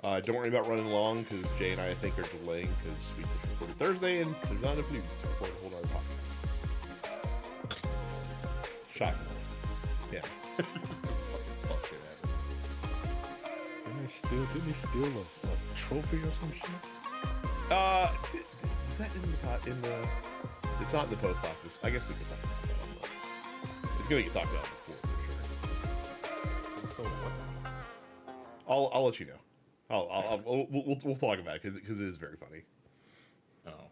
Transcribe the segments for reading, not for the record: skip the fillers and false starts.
Don't worry about running long because Jay and I think, are delaying because we just recorded Thursday and there's not enough news to record a whole other podcast. Shocking. Yeah. Didn't he steal a trophy or some shit? Was that in the? It's not in the post office. I guess we could talk about that. It's gonna get talked about before for sure. I'll let you know. We'll talk about it because it is very funny. Oh.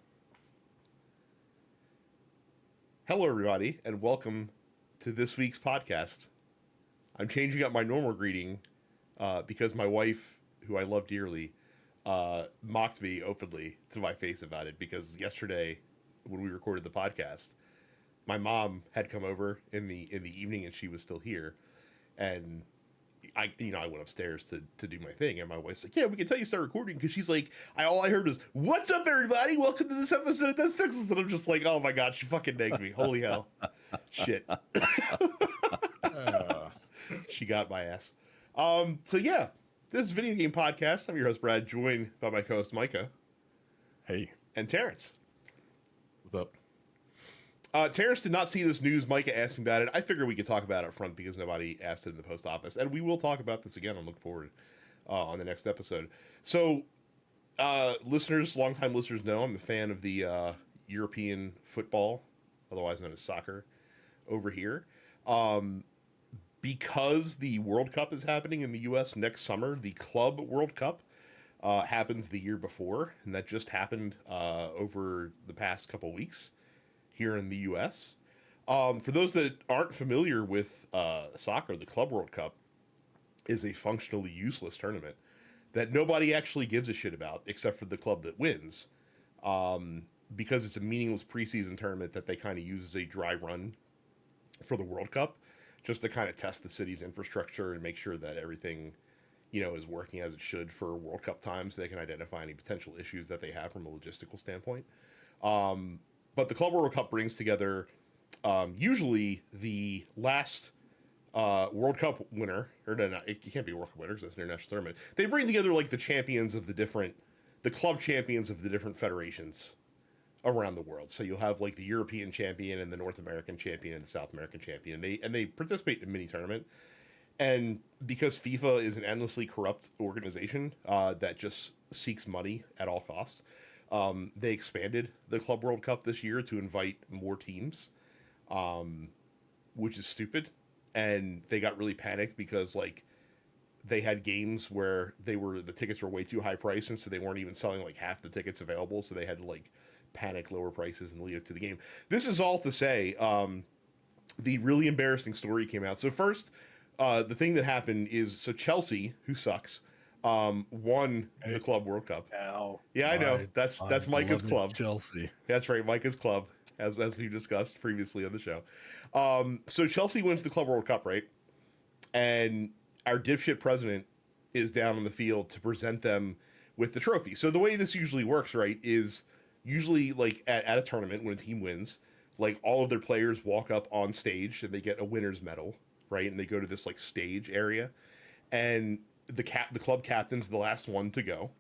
Hello, everybody, and welcome to this week's podcast. I'm changing up my normal greeting because my wife, who I love dearly, mocked me openly to my face about it. Because yesterday, when we recorded the podcast, my mom had come over in the evening, and she was still here, and I went upstairs to do my thing, and my wife's like, "Yeah, we can tell you start recording," because she's like, all I heard was, "What's up, everybody? Welcome to this episode of That's Pixels," and I'm just like, "Oh my god, she fucking nagged me! Holy hell, shit!" She got my ass. So yeah, this is a video game podcast. I'm your host Brad, joined by my co-host Micah. Hey. And Terrence. What's up? Terrence did not see this news. Micah asked me about it. I figured we could talk about it up front because nobody asked it in the post office, and we will talk about this again. I look forward on the next episode. So, longtime listeners know I'm a fan of the European football, otherwise known as soccer, over here. Because the World Cup is happening in the U.S. next summer, the Club World Cup happens the year before, and that just happened over the past couple weeks here in the U.S. For those that aren't familiar with soccer, the Club World Cup is a functionally useless tournament that nobody actually gives a shit about except for the club that wins, because it's a meaningless preseason tournament that they kind of use as a dry run for the World Cup, just to kind of test the city's infrastructure and make sure that everything, is working as it should for World Cup time, so they can identify any potential issues that they have from a logistical standpoint. But the Club World Cup brings together usually the last World Cup winner, or no, it can't be a World Cup winner because that's an international tournament. They bring together like the champions of the club champions of the different federations around the world. So you'll have like the European champion and the North American champion and the South American champion, and they participate in a mini tournament. And because FIFA is an endlessly corrupt organization that just seeks money at all costs, they expanded the Club World Cup this year to invite more teams, which is stupid. And they got really panicked because like they had games where the tickets were way too high priced, and so they weren't even selling like half the tickets available. So they had to like panic lower prices in the lead up to the game. This is all to say, the really embarrassing story came out. So first, the thing that happened is, so Chelsea, who sucks, won the Club World Cup. Ow. Yeah, I know. That's Micah's club. Chelsea. That's right, Micah's club, as we discussed previously on the show. So Chelsea wins the Club World Cup, right? And our dipshit president is down on the field to present them with the trophy. So the way this usually works, right, is usually like at a tournament when a team wins, like all of their players walk up on stage and they get a winner's medal, right? And they go to this like stage area, and the club captain's the last one to go.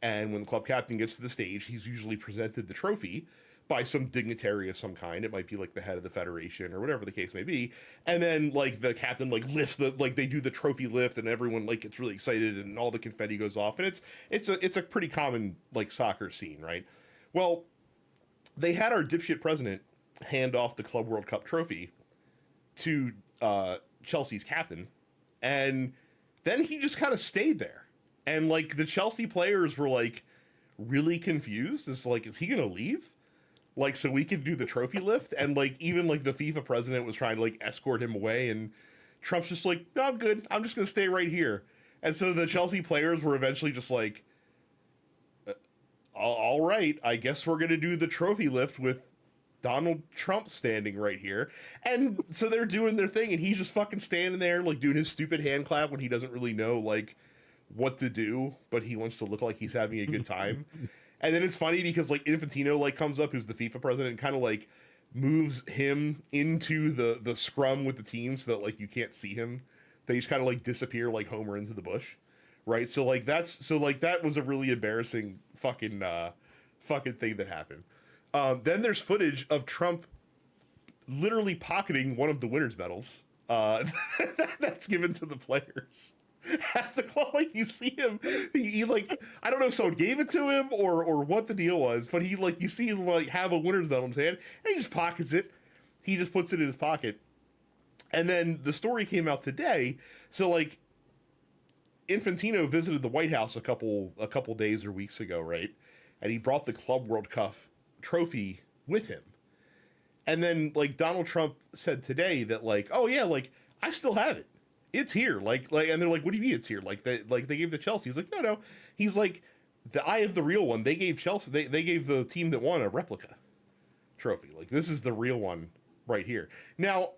And when the club captain gets to the stage, he's usually presented the trophy by some dignitary of some kind. It might be like the head of the federation or whatever the case may be. And then like the captain like lifts they do the trophy lift, and everyone like gets really excited and all the confetti goes off. And it's a pretty common like soccer scene, right? Well, they had our dipshit president hand off the Club World Cup trophy to Chelsea's captain, and then he just kind of stayed there. And like the Chelsea players were like really confused. It's like, is he gonna leave? Like, so we could do the trophy lift? And like even like the FIFA president was trying to like escort him away, and Trump's just like, no, I'm good. I'm just gonna stay right here. And so the Chelsea players were eventually just like, all right, I guess we're gonna do the trophy lift with Donald Trump standing right here. And so they're doing their thing, and he's just fucking standing there like doing his stupid hand clap when he doesn't really know like what to do, but he wants to look like he's having a good time. And then it's funny because like Infantino like comes up, who's the FIFA president, and kind of like moves him into the scrum with the team so that like you can't see him. They just kind of like disappear like Homer into the bush, right? So like that was a really embarrassing fucking thing that happened. Then there's footage of Trump literally pocketing one of the winners' medals that's given to the players. At the club, like you see him, he like I don't know if someone gave it to him or what the deal was, but he like you see him like have a winner's medal in his hand and he just pockets it. He just puts it in his pocket. And then the story came out today. So like Infantino visited the White House a couple days or weeks ago, right? And he brought the Club World Cup trophy with him. And then like Donald Trump said today that like, oh yeah, like I still have it. It's here. Like and they're like, what do you mean it's here? Like they gave the Chelsea. He's like, no. He's like, I have the real one. They gave Chelsea they gave the team that won a replica trophy. Like this is the real one right here. Now,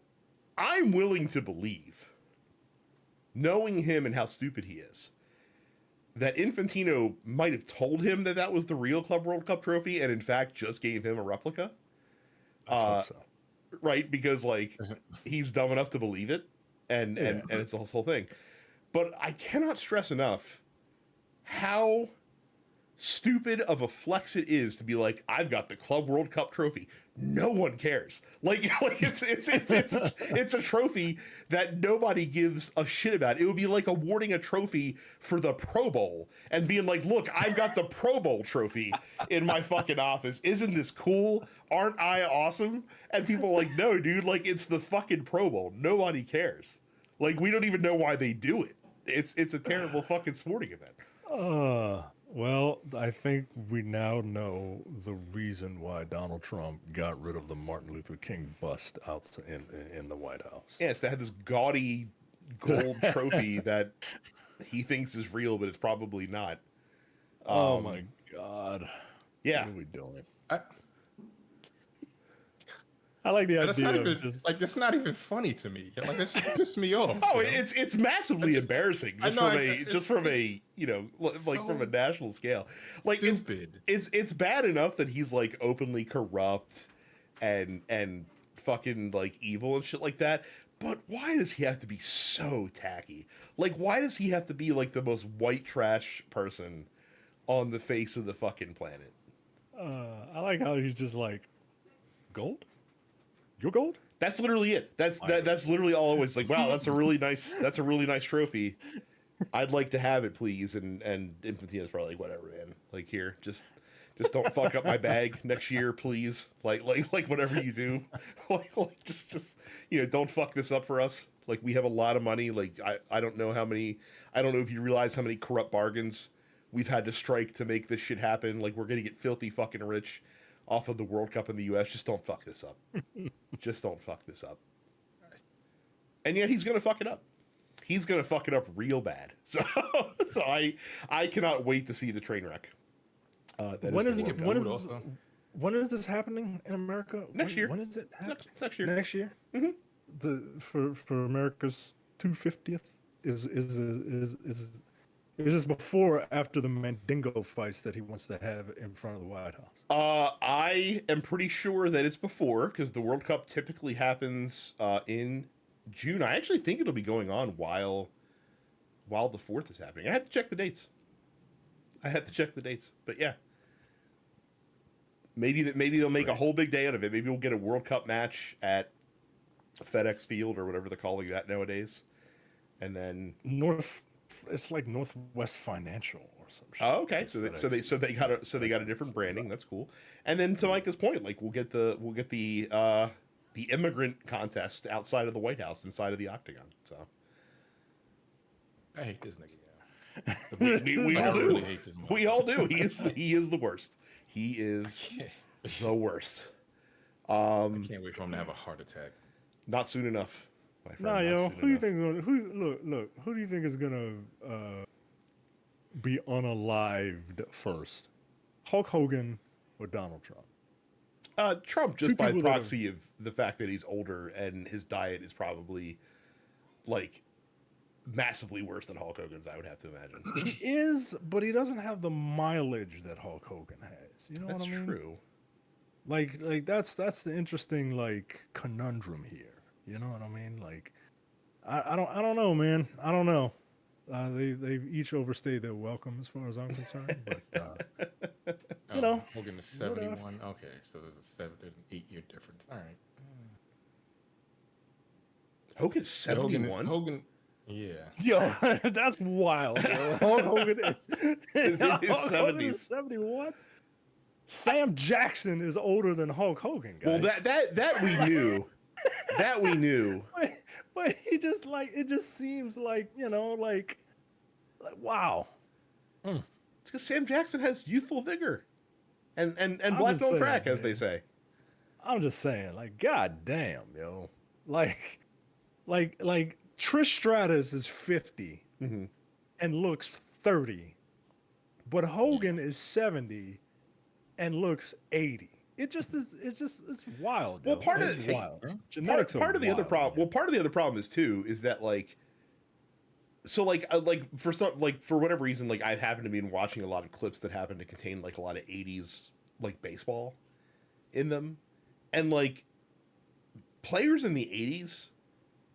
I'm willing to believe, knowing him and how stupid he is, that Infantino might have told him that that was the real Club World Cup trophy and in fact just gave him a replica. Let's hope so. Right, because like he's dumb enough to believe it, and it's the whole thing. But I cannot stress enough how stupid of a flex it is to be like, I've got the Club World Cup trophy. No one cares. Like it's a trophy that nobody gives a shit about. It would be like awarding a trophy for the Pro Bowl and being like, look, I've got the Pro Bowl trophy in my fucking office. Isn't this cool? Aren't I awesome? And people are like, no, dude, like it's the fucking Pro Bowl. Nobody cares. Like we don't even know why they do it. It's a terrible fucking sporting event. Well, I think we now know the reason why Donald Trump got rid of the Martin Luther King bust out in the White House. Yeah, it's to have this gaudy gold trophy that he thinks is real, but it's probably not. Oh my God. Yeah. What are we doing? I like the that's idea not of even, just... like that's not even funny to me. Like that should piss me off. Oh, it's massively embarrassing from a national scale. Like stupid. It's bad enough that he's like openly corrupt and fucking like evil and shit like that. But why does he have to be so tacky? Like why does he have to be like the most white trash person on the face of the fucking planet? I like how he's just like, gold? Your gold? That's literally it. That's literally all it was. Like, wow, that's a really nice trophy. I'd like to have it, please. And Infantino's probably like, whatever, man. Like here, just don't fuck up my bag next year, please. Like whatever you do, like just don't fuck this up for us. Like we have a lot of money. Like I don't know if you realize how many corrupt bargains we've had to strike to make this shit happen. Like we're gonna get filthy fucking rich off of the World Cup in the U.S. Just don't fuck this up. Just don't fuck this up. And yet he's gonna fuck it up. He's gonna fuck it up real bad. So I cannot wait to see the train wreck. When is this happening in America? Next year. When is it happening? It's next year. Next year. Mm-hmm. For America's 250th is this before or after the Mandingo fights that he wants to have in front of the White House? I am pretty sure that it's before because the World Cup typically happens in June. I actually think it'll be going on while the 4th is happening. I have to check the dates. But yeah. Maybe they'll make a whole big day out of it. Maybe we'll get a World Cup match at FedEx Field or whatever they're calling that nowadays. And then it's like Northwest Financial or something. Oh, okay. So they got a different branding. That's cool. And then to Micah's point, like we'll get the immigrant contest outside of the White House, inside of the Octagon. So I hate this nigga. We all do. Hate this We all do. He is the worst. He is the worst. I can't wait for him to have a heart attack. Not soon enough. Nah, yo, who do you think? Who do you think is gonna be unalived first? Hulk Hogan or Donald Trump? Trump, just by proxy of the fact that he's older and his diet is probably like massively worse than Hulk Hogan's. I would have to imagine. He is, but he doesn't have the mileage that Hulk Hogan has. You know what I mean? That's true. Like that's the interesting like conundrum here. You know what I mean? Like, I don't know, man. I don't know. They've each overstayed their welcome as far as I'm concerned. But Oh, Hogan is whatever. 71. Okay, so there's an 8-year difference. All right. Hogan's Yeah, 71. Hogan, yeah. Yo, that's wild. Yo. Hulk Hogan Is in his Hulk Hogan 70s. is 71. Sam Jackson is older than Hulk Hogan, guys. Well, that we knew. That we knew. But he just it just seems like, like wow. It's because Sam Jackson has youthful vigor, and black just don't saying, crack, as man. they say. I'm just saying, like, god damn, yo. Like Trish Stratus is 50 Mm-hmm. and looks 30, but Hogan is 70 and looks 80. It's wild. Well, yo. part It's of wild. part, Genetics part are of the other wild, problem. man. Well, part of the other problem is that for whatever reason, like I've happened to be watching a lot of clips that happen to contain like a lot of 80s like baseball in them, and like players in the 80s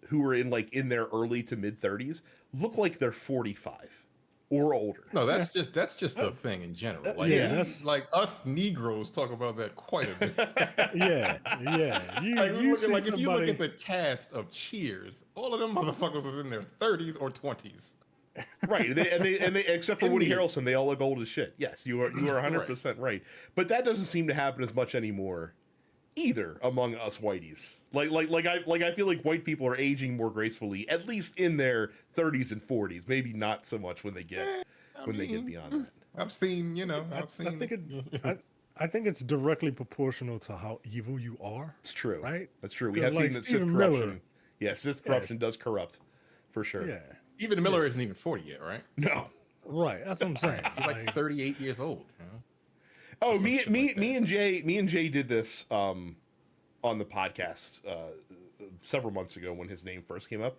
who were in their early to mid 30s look like they're 45 or older. No, that's just a thing in general. Like, yeah, that's like us Negroes talk about that quite a bit. yeah. You see If you look somebody- at the cast of Cheers, all of them motherfuckers was in their 30s or 20s. Right, and they except for In Woody the- Harrelson, they all look old as shit. Yes, you are 100% right. But that doesn't seem to happen as much anymore either among us whiteys. I feel like white people are aging more gracefully, at least in their 30s and 40s. Maybe not so much when they get beyond that. I've seen, I think it's directly proportional to how evil you are. It's true. Right? That's true. We 'Cause, have like, seen that Sith Stephen corruption. Miller- Yeah, Sith corruption does corrupt, for sure. Yeah. even Miller isn't even 40 yet, right? No. Right. That's what I'm saying. He's like 38 years old. You know? Oh, Some me shit like that. and Jay did this on the podcast several months ago when his name first came up.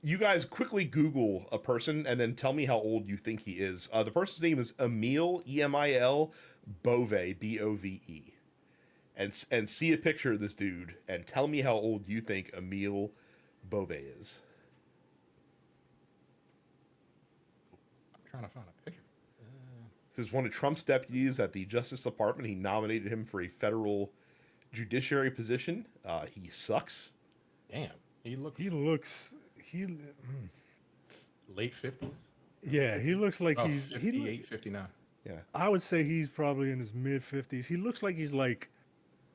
You guys quickly Google a person and then tell me how old you think he is. The person's name is Emil Emil Bove Bove, and see a picture of this dude and tell me how old you think Emil Bove is. I'm trying to find a picture. This is one of Trump's deputies at the Justice Department. He nominated him for a federal judiciary position. He sucks. Damn, he looks late 50s. Yeah, he looks like Oh, he's 58, 59. Yeah. I would say he's probably in his mid 50s. He looks like he's like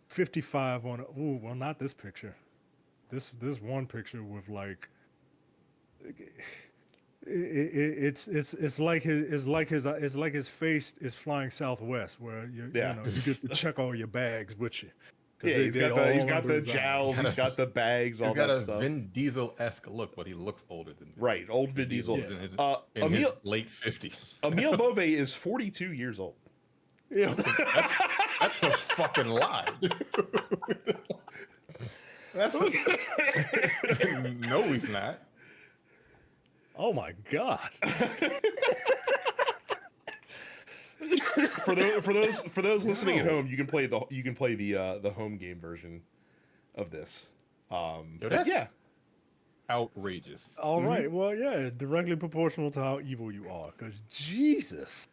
55 on well, not this picture. This one picture with like it's like his face is flying southwest where you know you get to check all your bags with you. Yeah, he's got the jowls, he's got the bags, all He's got that a stuff. Vin Diesel-esque look, but he looks older than Right, old Vin Diesel. He's in his, Emil late 50s. Emil Bove is 42 years old. Yeah. That's a fucking lie. No, he's not. Oh my god. For those listening at home, you can play the home game version of this. Yo, But that's yeah, outrageous. All right. Well, yeah, directly proportional to how evil you are. Because Jesus.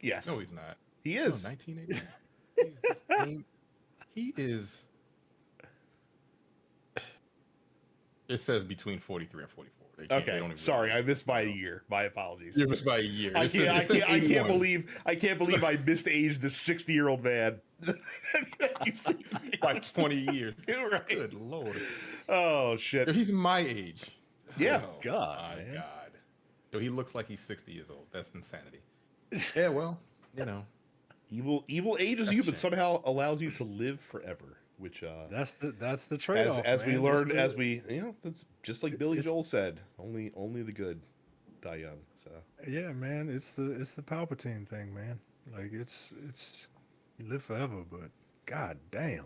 yes, No, he's not. he No, is. 1989. He is. It says between 43 and 44. They don't Okay, even sorry, really- I missed by a year. My apologies. You missed by a year. I It says- can't, it says I can't 81. believe I misaged this 60-year-old man. You see me? By 20 years. Right. Good lord. Oh shit. Yo, he's my age. Yeah. Oh, God, my man. God. Yo, he looks like he's 60 years old. That's insanity. Yeah, well, you know. Evil ages That's you, a but shame. somehow allows you to live forever. Which That's the trade-off. as we man. learned, That's as we that's just like Billy Joel said, only the good die young. So yeah, man, it's the Palpatine thing, man. Like it's you live forever, but god damn.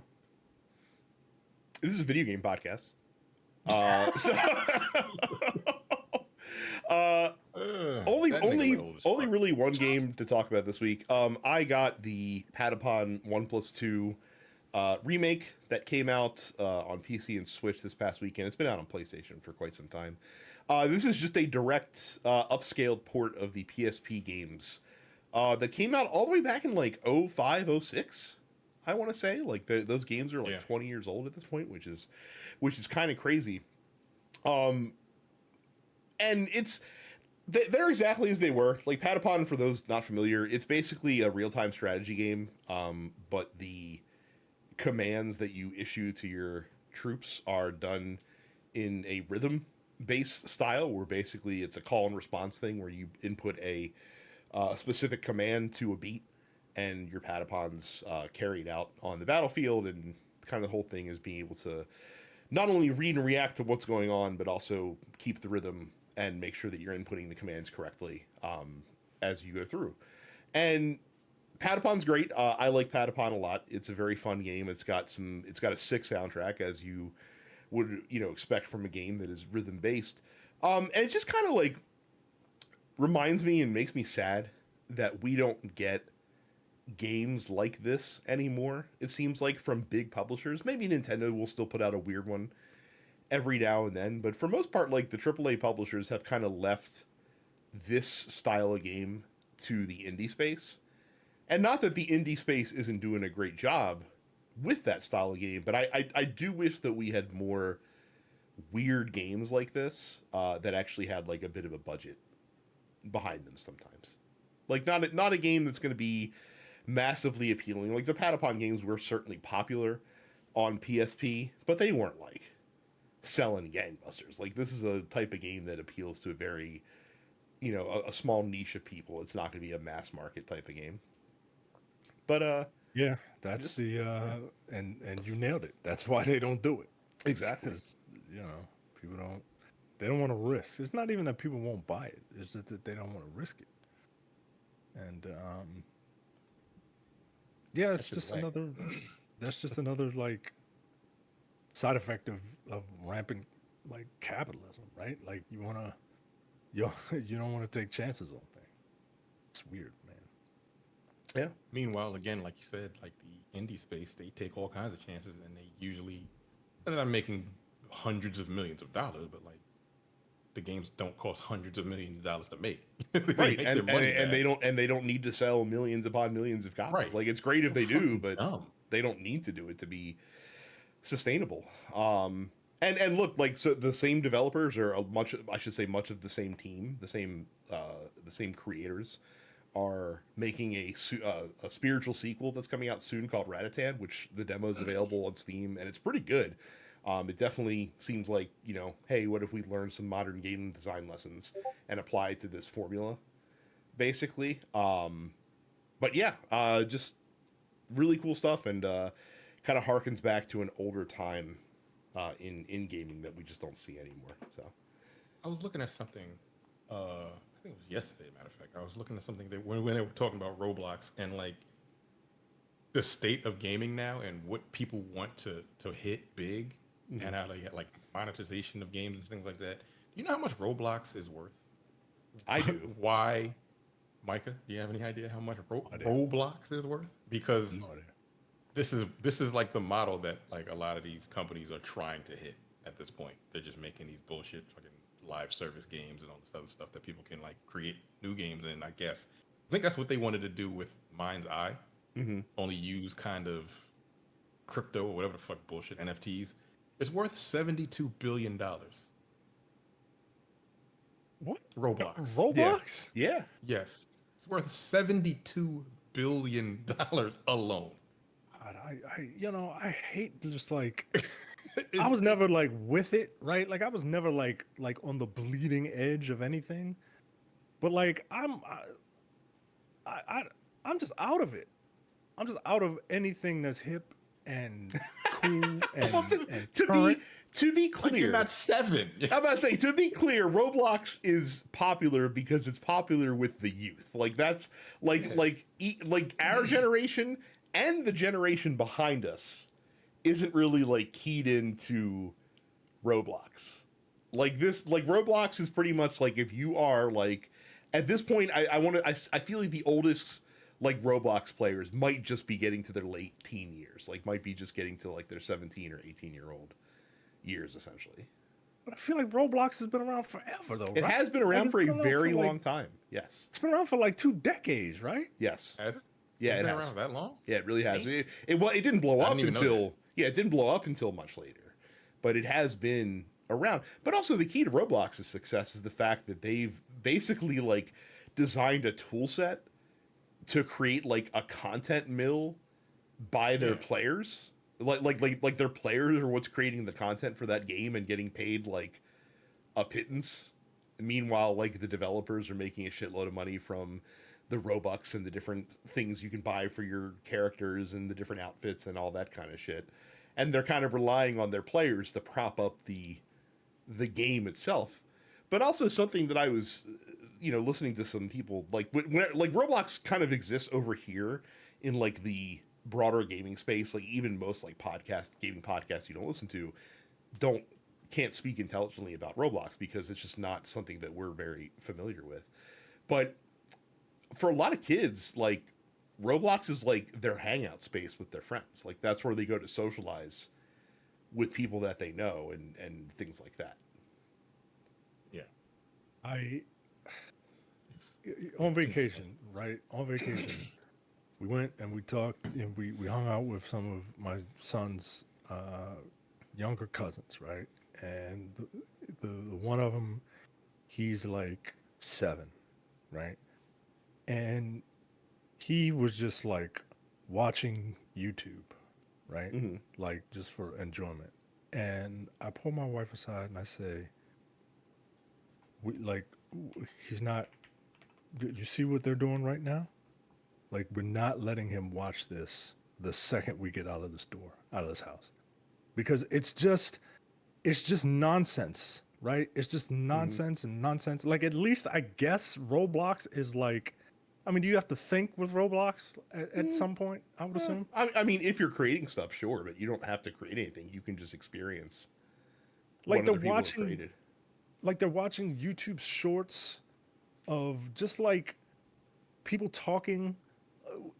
this is a video game podcast. Only That nigga look old as fuck. really one game to talk about this week. I got the Patapon 1+2 remake that came out on PC and Switch this past weekend. It's been out on PlayStation for quite some time. This is just a direct upscaled port of the PSP games that came out all the way back in like '05, '06. I want to say like those games are like Yeah. 20 years old at this point, which is kind of crazy. Um, and they're exactly as they were. Like Patapon, for those not familiar, it's basically a real time strategy game. But the commands that you issue to your troops are done in a rhythm based style, where basically it's a call and response thing where you input a specific command to a beat, and your Patapons carried out on the battlefield, and kind of the whole thing is being able to not only read and react to what's going on, but also keep the rhythm and make sure that you're inputting the commands correctly as you go through. And Patapon's great. I like Patapon a lot. It's a very fun game. It's got a sick soundtrack, as you would expect from a game that is rhythm based. And it just kind of like reminds me and makes me sad that we don't get games like this anymore. It seems like from big publishers. Maybe Nintendo will still put out a weird one every now and then, but for most part, like the AAA publishers have kind of left this style of game to the indie space. And not that the indie space isn't doing a great job with that style of game, but I do wish that we had more weird games like this that actually had like a bit of a budget behind them sometimes. Like not a game that's going to be massively appealing. Like the Patapon games were certainly popular on PSP, but they weren't like selling gangbusters. Like this is a type of game that appeals to a very, a small niche of people. It's not going to be a mass market type of game. But Yeah, that's and you nailed it. That's why they don't do it. exactly. 'Cause, people they don't want to risk. It's not even that people won't buy it. It's just that they don't want to risk it. And yeah, it's That's just right. another. That's just another like side effect of rampant like capitalism, right? Like you you don't want to take chances on things. It's weird, man. Yeah. Meanwhile, again, like you said, like the indie space, they take all kinds of chances, and they usually they're not making hundreds of millions of dollars, but like the games don't cost hundreds of millions of dollars to make. They Right. make their And, money and back. they don't need to sell millions upon millions of copies. Right. Like it's great if they do, Fucking but dumb. they don't need to do it to be sustainable. And look, like so the same developers or much of the same team, the same creators are making a spiritual sequel that's coming out soon called Ratatan, which the demo is available on Steam, and it's pretty good. It definitely seems like, hey, what if we learn some modern game design lessons and apply it to this formula, basically. But yeah, just really cool stuff, and kind of harkens back to an older time in gaming that we just don't see anymore. So I was looking at something. I think it was yesterday. Matter of fact, I was looking at something that when they were talking about Roblox and like the state of gaming now and what people want to hit big and how they get like monetization of games and things like that. Do you know how much Roblox is worth? I do. Why, Micah? Do you have any idea how much Roblox is worth? Because No idea. this is like the model that like a lot of these companies are trying to hit at this point. They're just making these bullshit fucking live service games and all this other stuff that people can like create new games in. I guess I think that's what they wanted to do with Mind's Eye. Mm-hmm. Only use kind of crypto or whatever the fuck bullshit NFTs. It's worth $72 billion. What? Roblox. Roblox? Yeah. Yes, it's worth $72 billion alone. God, I hate just like I was never like with it, right? Like I was never like on the bleeding edge of anything. But like I'm just out of it. I'm just out of anything that's hip and cool and, Well, and to current. be Like you're clear, not 7. I'm about to say, to be clear, Roblox is popular because it's popular with the youth. Like that's like our generation and the generation behind us isn't really like keyed into Roblox. Like Roblox is pretty much like if you are like at this point, I feel like the oldest like Roblox players might just be getting to their late teen years. Like might be just getting to like their 17 or 18-year-old years essentially. But I feel like Roblox has been around forever, though, It right? has been Like, around it's for a been around very for, like, long time. Yes. it's been around for like 2 decades, right? Yes. Has it? Yeah, It's it been has. around that long? Yeah, it really has. Damn. It didn't blow I up didn't even know that. until yeah, it didn't blow up until much later, but it has been around. But also the key to Roblox's success is the fact that they've basically like designed a tool set to create like a content mill by their Yeah. players. Like their players are what's creating the content for that game and getting paid like a pittance. Meanwhile, like the developers are making a shitload of money from the Robux and the different things you can buy for your characters and the different outfits and all that kind of shit. And they're kind of relying on their players to prop up the game itself. But also something that I was listening to some people like Roblox kind of exists over here in like the broader gaming space, like even most like gaming podcasts you don't listen to don't can't speak intelligently about Roblox because it's just not something that we're very familiar with. But for a lot of kids, like Roblox is like their hangout space with their friends. Like that's where they go to socialize with people that they know and things like that. Yeah. I on vacation, right? On vacation, we went and we talked and we hung out with some of my son's younger cousins, right? And the one of them, he's like 7, right? And he was just like watching YouTube, right? Mm-hmm. Like just for enjoyment. And I pull my wife aside and I say, "We like, he's not. You see what they're doing right now? Like we're not letting him watch this the second we get out of this door, out of this house, because it's just nonsense, right? It's just Mm-hmm. nonsense and nonsense. Like at least I guess Roblox is like, I mean, do you have to think with Roblox at some point? I would assume. I mean, if you're creating stuff, sure, but you don't have to create anything. You can just experience Like what they're other people have watching, created. like they're watching YouTube shorts of just like people talking,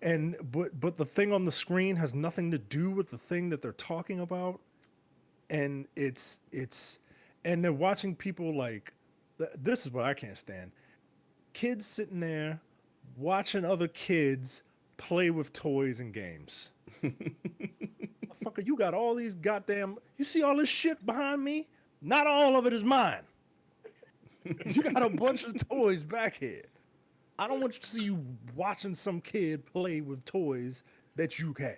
and but the thing on the screen has nothing to do with the thing that they're talking about, and it's and they're watching people like this is what I can't stand. Kids sitting there watching other kids play with toys and games. Motherfucker, you got all these goddamn. You see all this shit behind me? Not all of it is mine. You got a bunch of toys back here. I don't want to see you watching some kid play with toys that you have.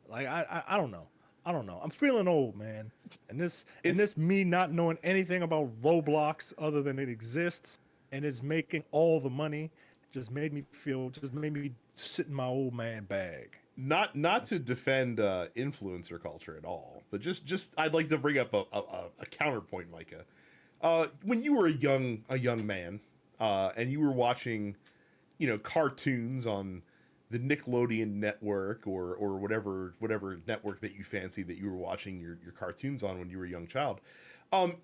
Like I don't know. I don't know. I'm feeling old, man. And It's this me not knowing anything about Roblox other than it exists and it's making all the money just made me sit in my old man bag. not to defend influencer culture at all, but just I'd like to bring up a counterpoint, Micah. When you were a young man, and you were watching, cartoons on the Nickelodeon network or whatever network that you fancy that you were watching your cartoons on when you were a young child.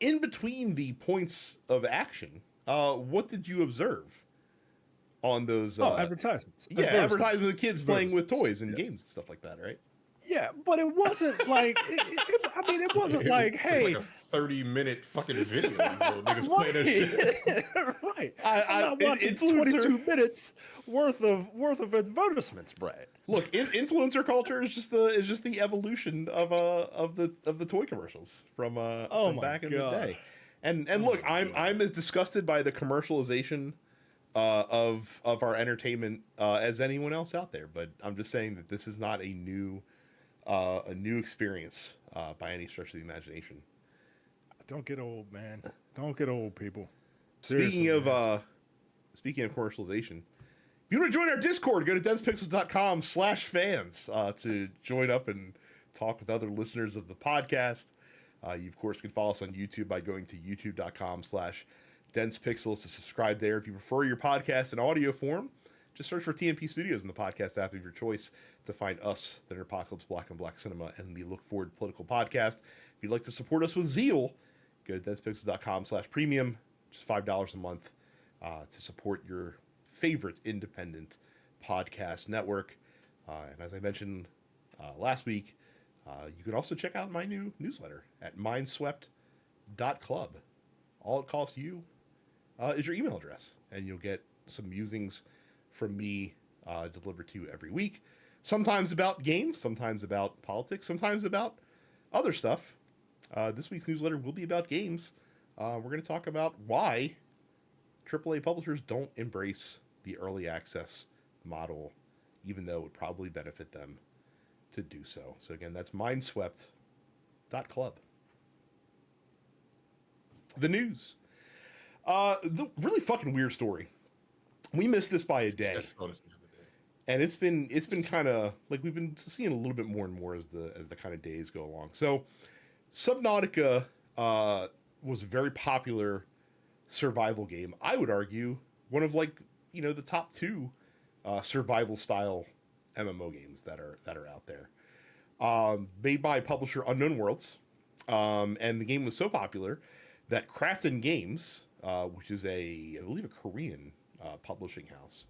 In between the points of action, what did you observe on those? Oh, advertisements. Yeah, advertisements of kids playing with Advertisements. toys and Yes. games and stuff like that, right? Yeah, but it wasn't like I mean, it wasn't like, It's hey, like a 30-minute fucking video. These little niggas playing that shit. right, right. I, I'm not I watching influencer 22 minutes worth of advertisements, Brad. Look, influencer culture is just the evolution of the toy commercials Oh from my back in the god. day. And Oh look, my I'm God. as disgusted by the commercialization of our entertainment as anyone else out there. But I'm just saying that this is not a new experience by any stretch of the imagination. Don't get old, man. Don't get old, people. Speaking Seriously, of man. speaking of commercialization, if you want to join our Discord, go to densepixels.com/fans to join up and talk with other listeners of the podcast. You, of course, can follow us on YouTube by going to youtube.com/densepixels to subscribe there. If you prefer your podcast in audio form, just search for TMP Studios in the podcast app of your choice to find us, the Apocalypse Black and Black Cinema, and the Look Forward Political Podcast. If you'd like to support us with zeal, go to densepixels.com/premium, just $5 a month to support your favorite independent podcast network. And as I mentioned last week, you can also check out my new newsletter at mindswept.com. Club. All it costs you is your email address, and you'll get some musings from me delivered to you every week. Sometimes about games, sometimes about politics, sometimes about other stuff. This week's newsletter will be about games. We're going to talk about why AAA publishers don't embrace the early access model, even though it would probably benefit them to do so. So again, that's mindswept.club. The news. The really fucking weird story. We missed this by a day. And it's been kind of like we've been seeing a little bit more and more as the kind of days go along. So Subnautica was a very popular survival game. I would argue one of the top two survival style MMO games that are out there. Made by publisher Unknown Worlds, and the game was so popular that Krafton Games, which is I believe a Korean publishing house,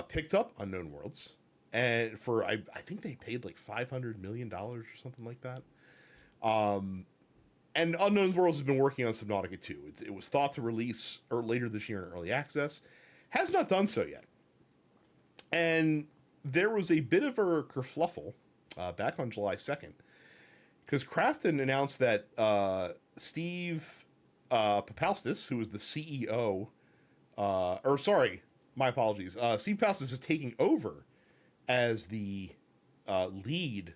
picked up Unknown Worlds, and I think they paid like $500 million or something like that. And Unknown Worlds has been working on Subnautica 2. It was thought to release later this year in early access. Has not done so yet. And there was a bit of a kerfluffle back on July 2nd, because Krafton announced that Steve Papalstis, who was the CEO, my apologies, Steve Papalstis is taking over as the lead,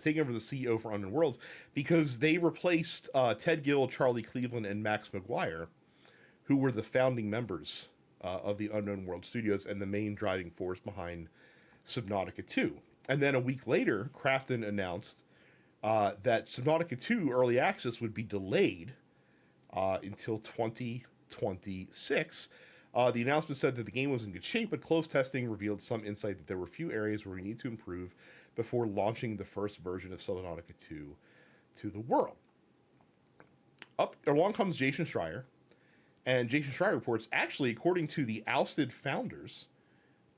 taking over the CEO for Unknown Worlds, because they replaced Ted Gill, Charlie Cleveland, and Max McGuire, who were the founding members of the Unknown World Studios and the main driving force behind Subnautica 2. And then a week later, Krafton announced that Subnautica 2 early access would be delayed until 2026. The announcement said that the game was in good shape, but close testing revealed some insight that there were a few areas where we need to improve before launching the first version of Subnautica 2 to the world. Along comes Jason Schreier, and Jason Schreier reports, actually, according to the ousted founders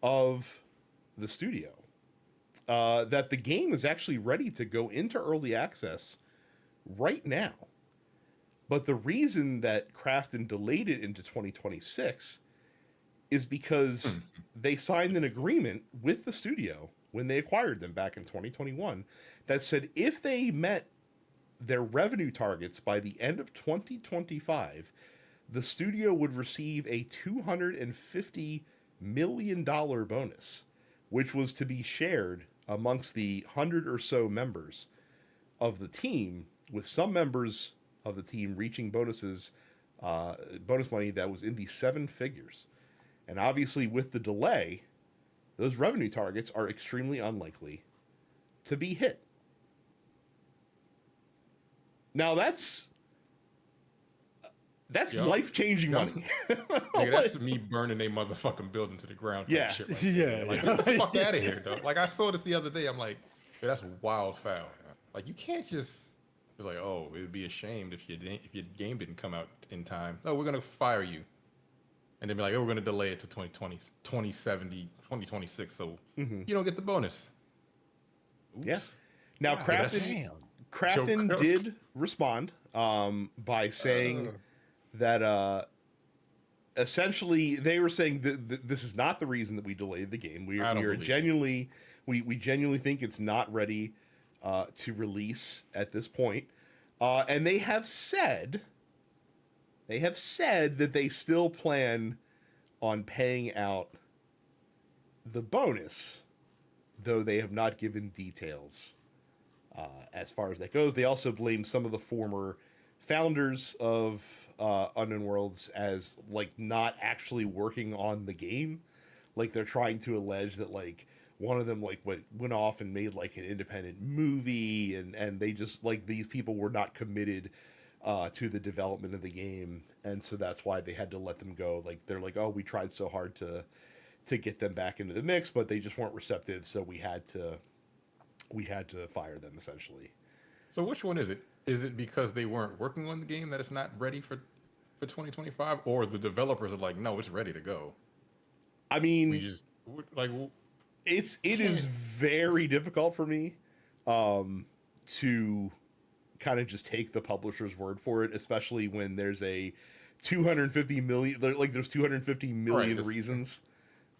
of the studio, that the game is actually ready to go into early access right now. But the reason that Krafton delayed it into 2026 is because they signed an agreement with the studio when they acquired them back in 2021 that said if they met their revenue targets by the end of 2025, the studio would receive a $250 million bonus, which was to be shared amongst the 100 or so members of the team, with some members of the team reaching bonus money that was in the seven figures. And obviously, with the delay, those revenue targets are extremely unlikely to be hit. Now that's life-changing money. Nigga, that's me burning a motherfucking building to the ground. Yeah. Shit right there. Like, get the fuck out of here, dog. Like, I saw this the other day. I'm like, yeah, that's wild foul. Like, you can't just... It's like, oh, it'd be a shame if your game didn't come out in time. Oh, we're going to fire you. And then be like, oh, we're going to delay it to 2020, 2070, 2026, so you don't get the bonus. Oops. Yeah. Now, Krafton did respond by saying that essentially they were saying that this is not the reason that we delayed the game. We genuinely think it's not ready to release at this point. And they have said that they still plan on paying out the bonus, though they have not given details as far as that goes. They also blame some of the former founders of Unknown Worlds as like not actually working on the game. Like they're trying to allege that like one of them like went off and made like an independent movie, and they just like these people were not committed to the development of the game, and so that's why they had to let them go. Like they're like, oh, we tried so hard to get them back into the mix, but they just weren't receptive, so we had to fire them essentially. So which one is it? Is it because they weren't working on the game that it's not ready for 2025, or the developers are like, no, it's ready to go? I mean, we just like it is very difficult for me to kind of just take the publisher's word for it, especially when there's a 250 million, like there's 250 million reasons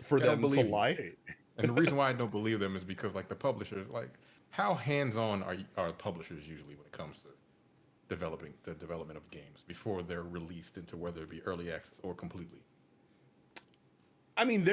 for them to lie. And the reason why I don't believe them is because like the publishers, like how hands-on are publishers usually when it comes to developing the development of games before they're released into whether it be early access or completely? I mean,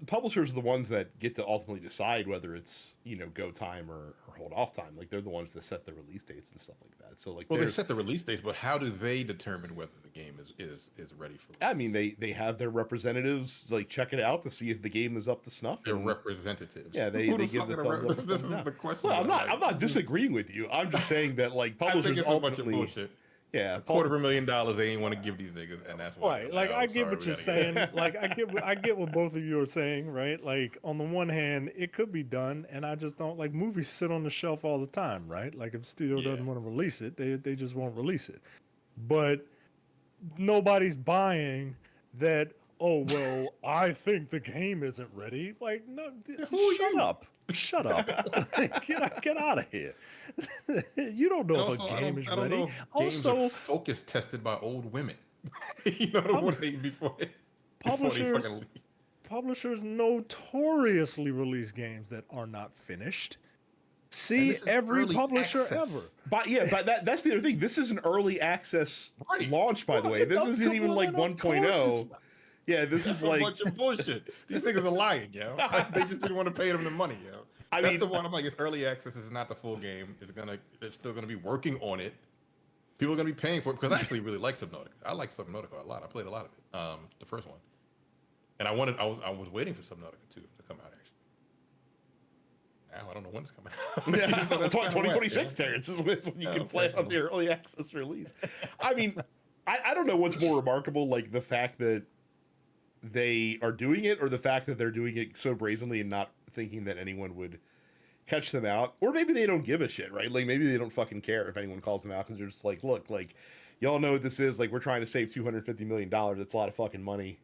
publishers are the ones that get to ultimately decide whether it's, you know, go time or hold off time. Like, they're the ones that set the release dates and stuff like that. So, like, well, they set the release dates, but how do they determine whether the game is ready for release? I mean, they have their representatives like check it out to see if the game is up to snuff. Their representatives. Yeah, they give the thumbs up. This is the question. Well, I'm not disagreeing with you. I'm just saying that like publishers ultimately. A bunch of bullshit. Yeah, $250,000 they ain't want to give these niggas, and that's why. Right, like I get what you're saying. Like I get what both of you are saying, right? Like on the one hand, it could be done, and I just don't like movies sit on the shelf all the time, right? Like if the studio doesn't want to release it, they just won't release it. But nobody's buying that. Oh well, I think the game isn't ready. Like no, shut up, get out of here. You don't know if a game is ready. Also, focus tested by old women. You know what they before publishers notoriously release games that are not finished. See every publisher ever. But that's the other thing. This is an early access launch, by the way. This isn't even like 1.0. Yeah, this is like a bunch of bullshit. These niggas are lying, yo. They just didn't want to pay them the money, yo. That's the one I'm like, it's early access. It's not the full game. They're still gonna be working on it. People are gonna be paying for it because I actually really like Subnautica. I like Subnautica a lot. I played a lot of it, the first one, and I was waiting for Subnautica 2 to come out. Actually, now I don't know when it's coming out. Yeah, 2026, Terrence, is when you can play on the early access release. I mean, I don't know what's more remarkable, like the fact that they are doing it, or the fact that they're doing it so brazenly and not thinking that anyone would catch them out, or maybe they don't give a shit, right? Like maybe they don't fucking care if anyone calls them out because they're just like, look, like y'all know what this is. Like we're trying to save $250 million. That's a lot of fucking money.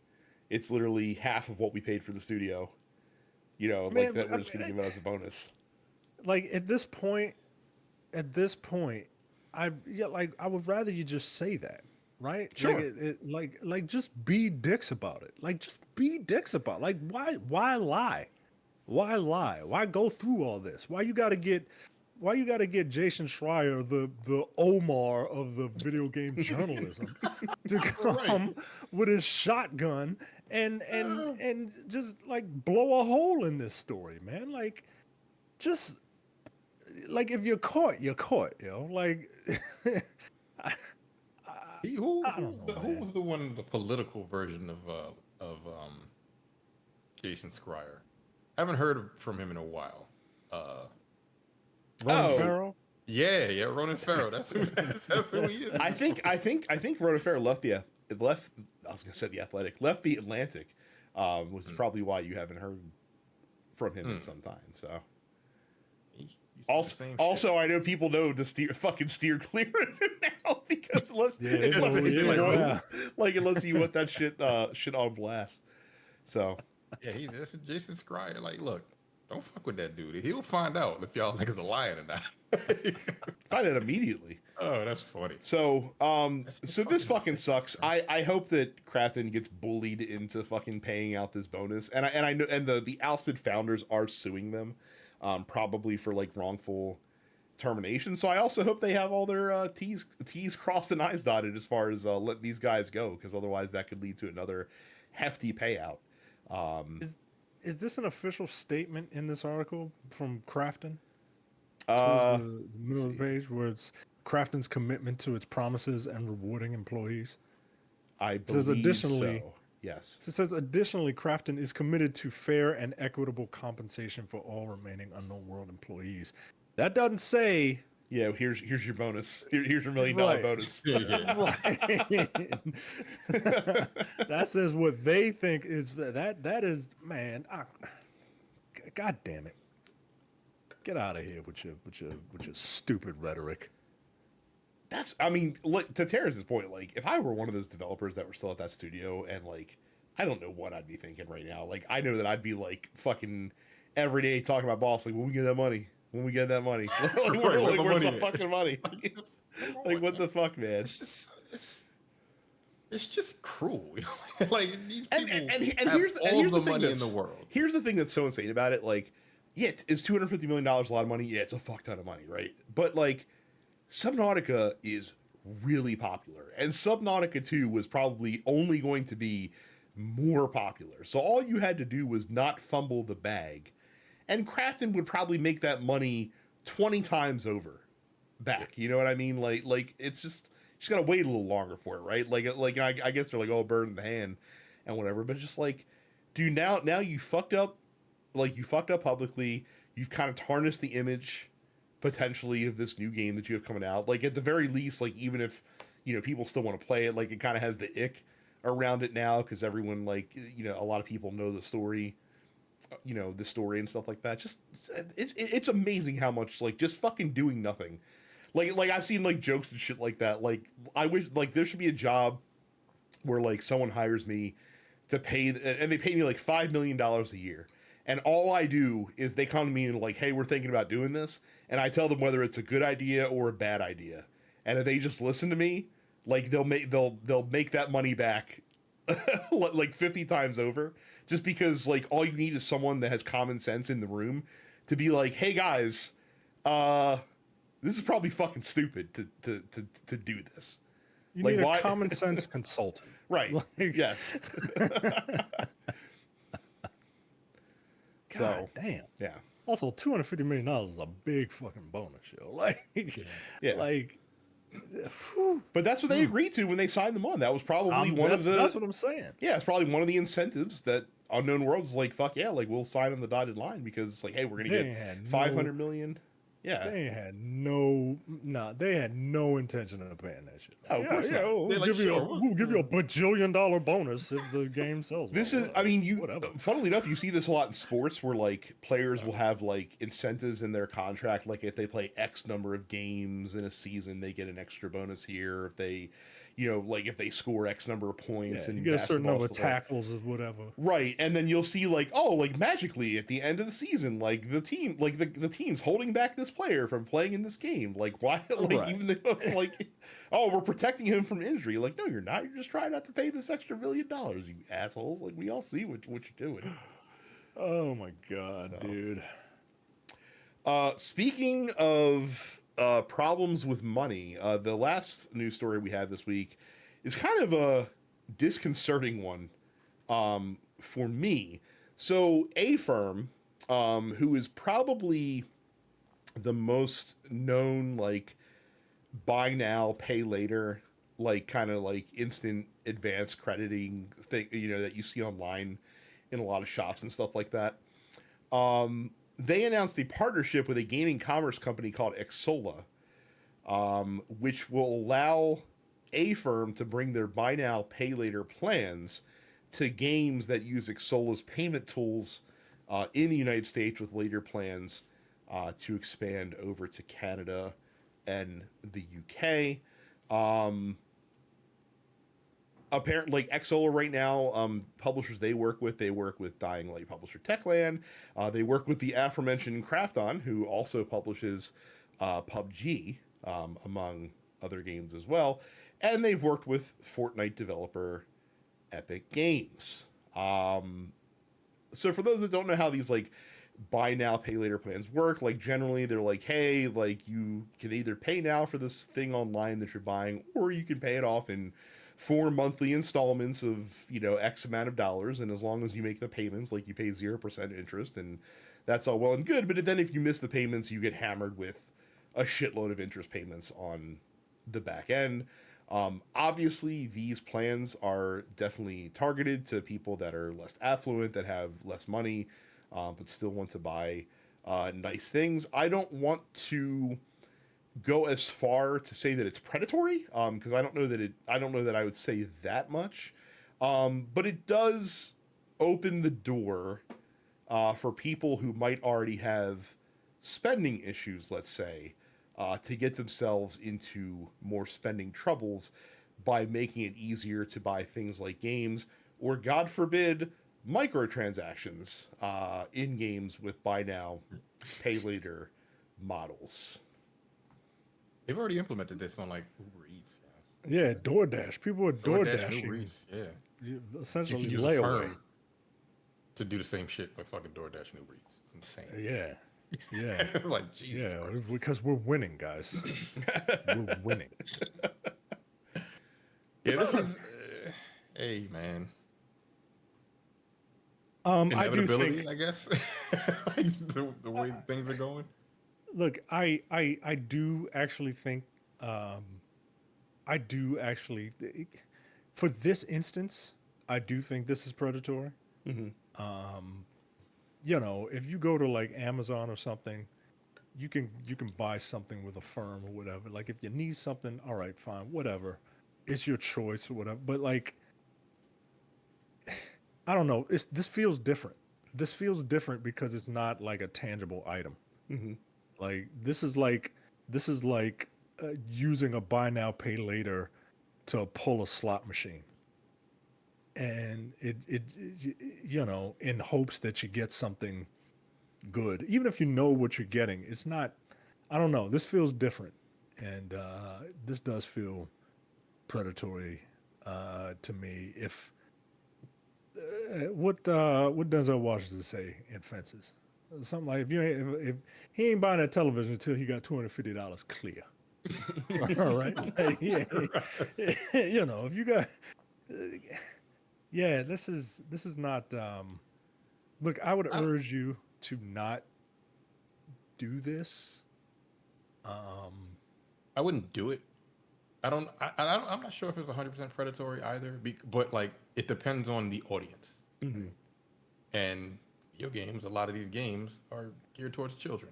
It's literally half of what we paid for the studio. You know, like that we're just gonna give it as a bonus. Like at this point, I would rather you just say that. Right? Sure. Like just be dicks about it. Like just be dicks about it. Like why lie? Why lie? Why go through all this? Why you gotta get Jason Schreier, the Omar of the video game journalism, to come with his shotgun and just like blow a hole in this story, man? Like just like if you're caught, you're caught, you know? Like who was the political version of Jason Schreier? I haven't heard from him in a while. Ronan Farrow? Yeah, Ronan Farrow. That's who he is. I think Ronan Farrow left I was gonna say the Athletic, left the Atlantic, which is probably why you haven't heard from him in some time. So. Also, I know people know to steer clear of him now because unless you want that shit on blast. So yeah, that's Jason Schreier. Like, look, don't fuck with that dude. He'll find out if y'all niggas are lying or not. Find out immediately. Oh, that's funny. So, this fucking sucks. I hope that Krafton gets bullied into fucking paying out this bonus, and I know, and the ousted founders are suing them. Probably for like wrongful termination. So I also hope they have all their T's crossed and I's dotted as far as let these guys go, because otherwise that could lead to another hefty payout. Is this an official statement in this article from Krafton? The middle of the page where it's Krafton's commitment to its promises and rewarding employees. I believe so. Yes. So it says, additionally, Krafton is committed to fair and equitable compensation for all remaining Unknown World employees. That doesn't say... Yeah, here's your bonus. Here's your $1 million bonus. That says what they think is... That is... Man, God damn it. Get out of here with your stupid rhetoric. I mean, look, to Terrence's point, like, if I were one of those developers that were still at that studio, and, like, I don't know what I'd be thinking right now. Like, I know that I'd be, like, fucking every day talking to my boss, like, when we get that money? When we get that money? Where's the fucking money? Come on, Like, what man. the fuck, man? It's just it's just cruel. Like these And people and have here's all the the thing money in the world. here's the thing that's so insane about it. Like, yeah, is $250 million a lot of money? Yeah, it's a fuck ton of money, right? But like, Subnautica is really popular, and Subnautica 2 was probably only going to be more popular. So all you had to do was not fumble the bag, and Krafton would probably make that money 20 times over back. You know what I mean? Like it's just gotta wait a little longer for it, right? Like I guess they're like, oh, bird in the hand and whatever. But just like, dude, now you fucked up, like you fucked up publicly. You've kind of tarnished the image potentially of this new game that you have coming out. Like at the very least, like even if people still want to play it, like it kind of has the ick around it now because everyone like a lot of people know the story, the story and stuff like that. Just it's amazing how much like just fucking doing nothing. Like I've seen like jokes and shit like that. Like I wish like there should be a job where like someone hires me to pay and they pay me like $5 million a year. And all I do is they come to me and like, hey, we're thinking about doing this, and I tell them whether it's a good idea or a bad idea. And if they just listen to me, like they'll make that money back like 50 times over, just because like all you need is someone that has common sense in the room to be like, hey guys, this is probably fucking stupid to do this. You Like need why? a common sense consultant. Right. Like, Yes. God So damn. yeah. Also, $250 million is a big fucking bonus, yo. Like, Yeah. like, whew. But that's what they agreed to when they signed them on. That was probably one of the. That's what I'm saying. Yeah, it's probably one of the incentives that Unknown Worlds is like, fuck yeah, like we'll sign on the dotted line because it's like, hey, we're gonna They get had 500 million. Yeah. They had no intention of paying that shit. Oh, of course not. We'll They're like, give you sure, we'll give you a bajillion-dollar bonus if the game sells. This well. is, I mean, whatever. funnily enough, you see this a lot in sports where like players will have like incentives in their contract. Like if they play X number of games in a season, they get an extra bonus here. If they, like if they score X number of points Yeah, and you get a certain number of stuff like that. tackles or whatever. Right, and then you'll see like, oh, like magically at the end of the season, like the team, like the team's holding back this player from playing in this game. Like why? Like Right. even though like, oh, we're protecting him from injury. Like no, you're not. You're just trying not to pay this extra $1 million, you assholes. Like we all see what you're doing. Oh my god, So. dude. Speaking of problems with money, the last news story we had this week is kind of a disconcerting one for me. So a firm who is probably the most known like buy now pay later, like kind of like instant advance crediting thing, that you see online in a lot of shops and stuff like that. They announced a partnership with a gaming commerce company called Xsolla, which will allow a firm to bring their buy now pay later plans to games that use Xsolla's payment tools in the United States, with later plans to expand over to Canada and the UK. Apparently, like Xsolla right now, publishers they work with Dying Light publisher Techland. They work with the aforementioned Krafton, who also publishes PUBG, among other games as well. And they've worked with Fortnite developer Epic Games. So for those that don't know how these like buy now pay later plans work, like generally they're like, hey, like you can either pay now for this thing online that you're buying, or you can pay it off in 4 monthly installments of X amount of dollars, and as long as you make the payments, like you pay 0% interest, and that's all well and good. But then if you miss the payments, you get hammered with a shitload of interest payments on the back end. Obviously, these plans are definitely targeted to people that are less affluent, that have less money, but still want to buy nice things. I don't want to go as far to say that it's predatory, because I don't know that I would say that much, but it does open the door for people who might already have spending issues, let's say, to get themselves into more spending troubles by making it easier to buy things like games, or God forbid, microtransactions in games with buy now, pay later models. They've already implemented this on like Uber Eats. Yeah, DoorDash. People are DoorDash and DoorDashing. Uber Eats. Yeah. You Essentially can use a layaway. firm to do the same shit with fucking DoorDash and Uber Eats. It's insane. Yeah. Yeah. Like Jesus. Yeah. Because we're winning, guys. We're winning. Yeah, this is. Hey, man. I do Inevitability, think. I guess. Like the way things are going. Look, I do actually think. I do actually. For this instance, I do think this is predatory. Mhm. If you go to like Amazon or something, you can buy something with a firm or whatever. Like if you need something, all right, fine, whatever. It's your choice or whatever. But like I don't know, this feels different. This feels different because it's not like a tangible item. Mhm. Like this is like using a buy now pay later to pull a slot machine. And in hopes that you get something good, even if you know what you're getting. It's not. I don't know. This feels different, and this does feel predatory to me. If what Denzel Washington say in Fences? Something like if he ain't buying that television until he got $250 clear. All right, yeah, if you got, yeah, this is not. Look, I would I, urge you to not do this. Um, I wouldn't do it. I don't. I'm not sure if it's 100% predatory either. But like, it depends on the audience. Mhm. And video games, a lot of these games are geared towards children.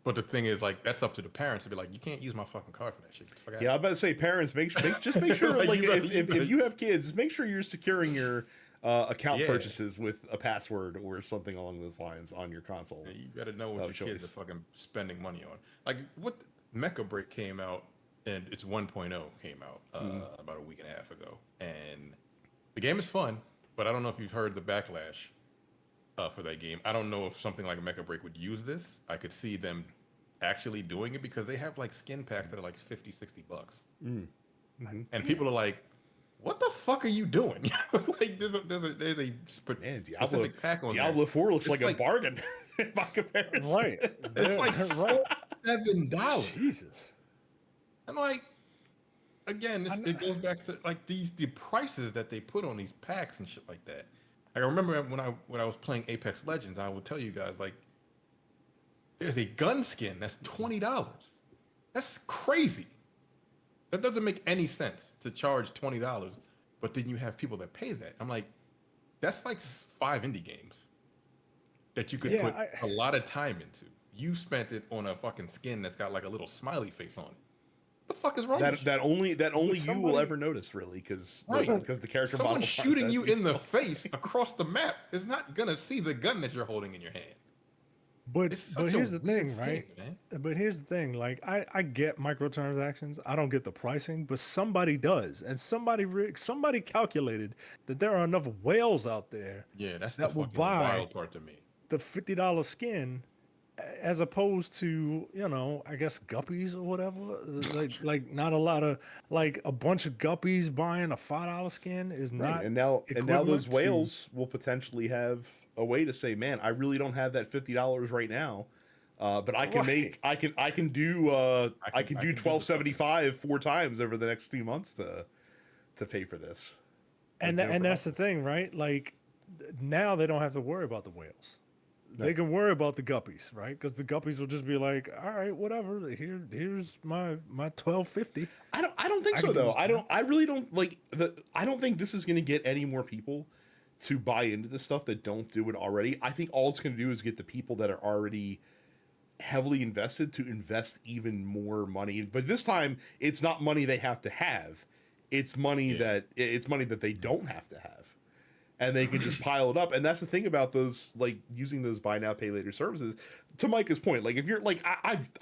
But the thing is, like, that's up to the parents to be like, you can't use my fucking card for that shit. Get the fuck out. Yeah, I'm about to say, parents, just make sure, Like, like, you better- if you have kids, just make sure you're securing your account Yeah. purchases with a password or something along those lines on your console. Yeah, you gotta know what of your kids are choice. fucking spending money on. Like, what Mecha Break came out, and it's 1.0 came out about a week and a half ago. And the game is fun, but I don't know if you've heard the backlash for that game. I don't know if something like Mecha Break would use this. I could see them actually doing it because they have like skin packs that are like 50, $60. Mm-hmm. And people are like, what the fuck are you doing? Like there's a Man, specific pack on Diablo there. 4 looks It's like a bargain by comparison. right. It's like right. $7. Jesus. And like again, I kn- it goes back to like the prices that they put on these packs and shit like that. Like, I remember when I was playing Apex Legends, I would tell you guys like there's a gun skin that's $20. That's crazy. That doesn't make any sense to charge $20, but then you have people that pay that. I'm like, that's like 5 indie games that you could Yeah, put a lot of time into. You spent it on a fucking skin that's got like a little smiley face on it. What the fuck is wrong with you? That only you will somebody- ever notice, really, because Right. the character Someone models aren't shooting that you in the useful. face across the map is not gonna see the gun that you're holding in your hand. But It's but such a here's the weird thing, right? man. But here's the thing, like I get microtransactions. I don't get the pricing, but somebody does, and somebody calculated that there are enough whales out there Yeah, that's the that will fucking buy wild part to me. the $50 skin, as opposed to I guess guppies or whatever. Like not a lot of like a bunch of guppies buying a $5 skin is Right, not and now equivalent those to- whales will potentially have a way to say, man, I really don't have that $50 right now, but I can Right. I can do I can do $12.75 4 times over the next 2 months to pay for this. And Like, no and that's the problem. thing, right? Like now they don't have to worry about the whales. No. They can worry about the guppies, right? Because the guppies will just be like, "All right, whatever. Here's my 12.50." I don't think I so can do though. this I really don't like I don't think this is going to get any more people to buy into this stuff that don't do it already. I think all it's going to do is get the people that are already heavily invested to invest even more money. But this time it's not money they have to have. It's money that they don't have to have. And they can just pile it up. And that's the thing about those, like, using those buy now pay later services. To Micah's point, like, if you're like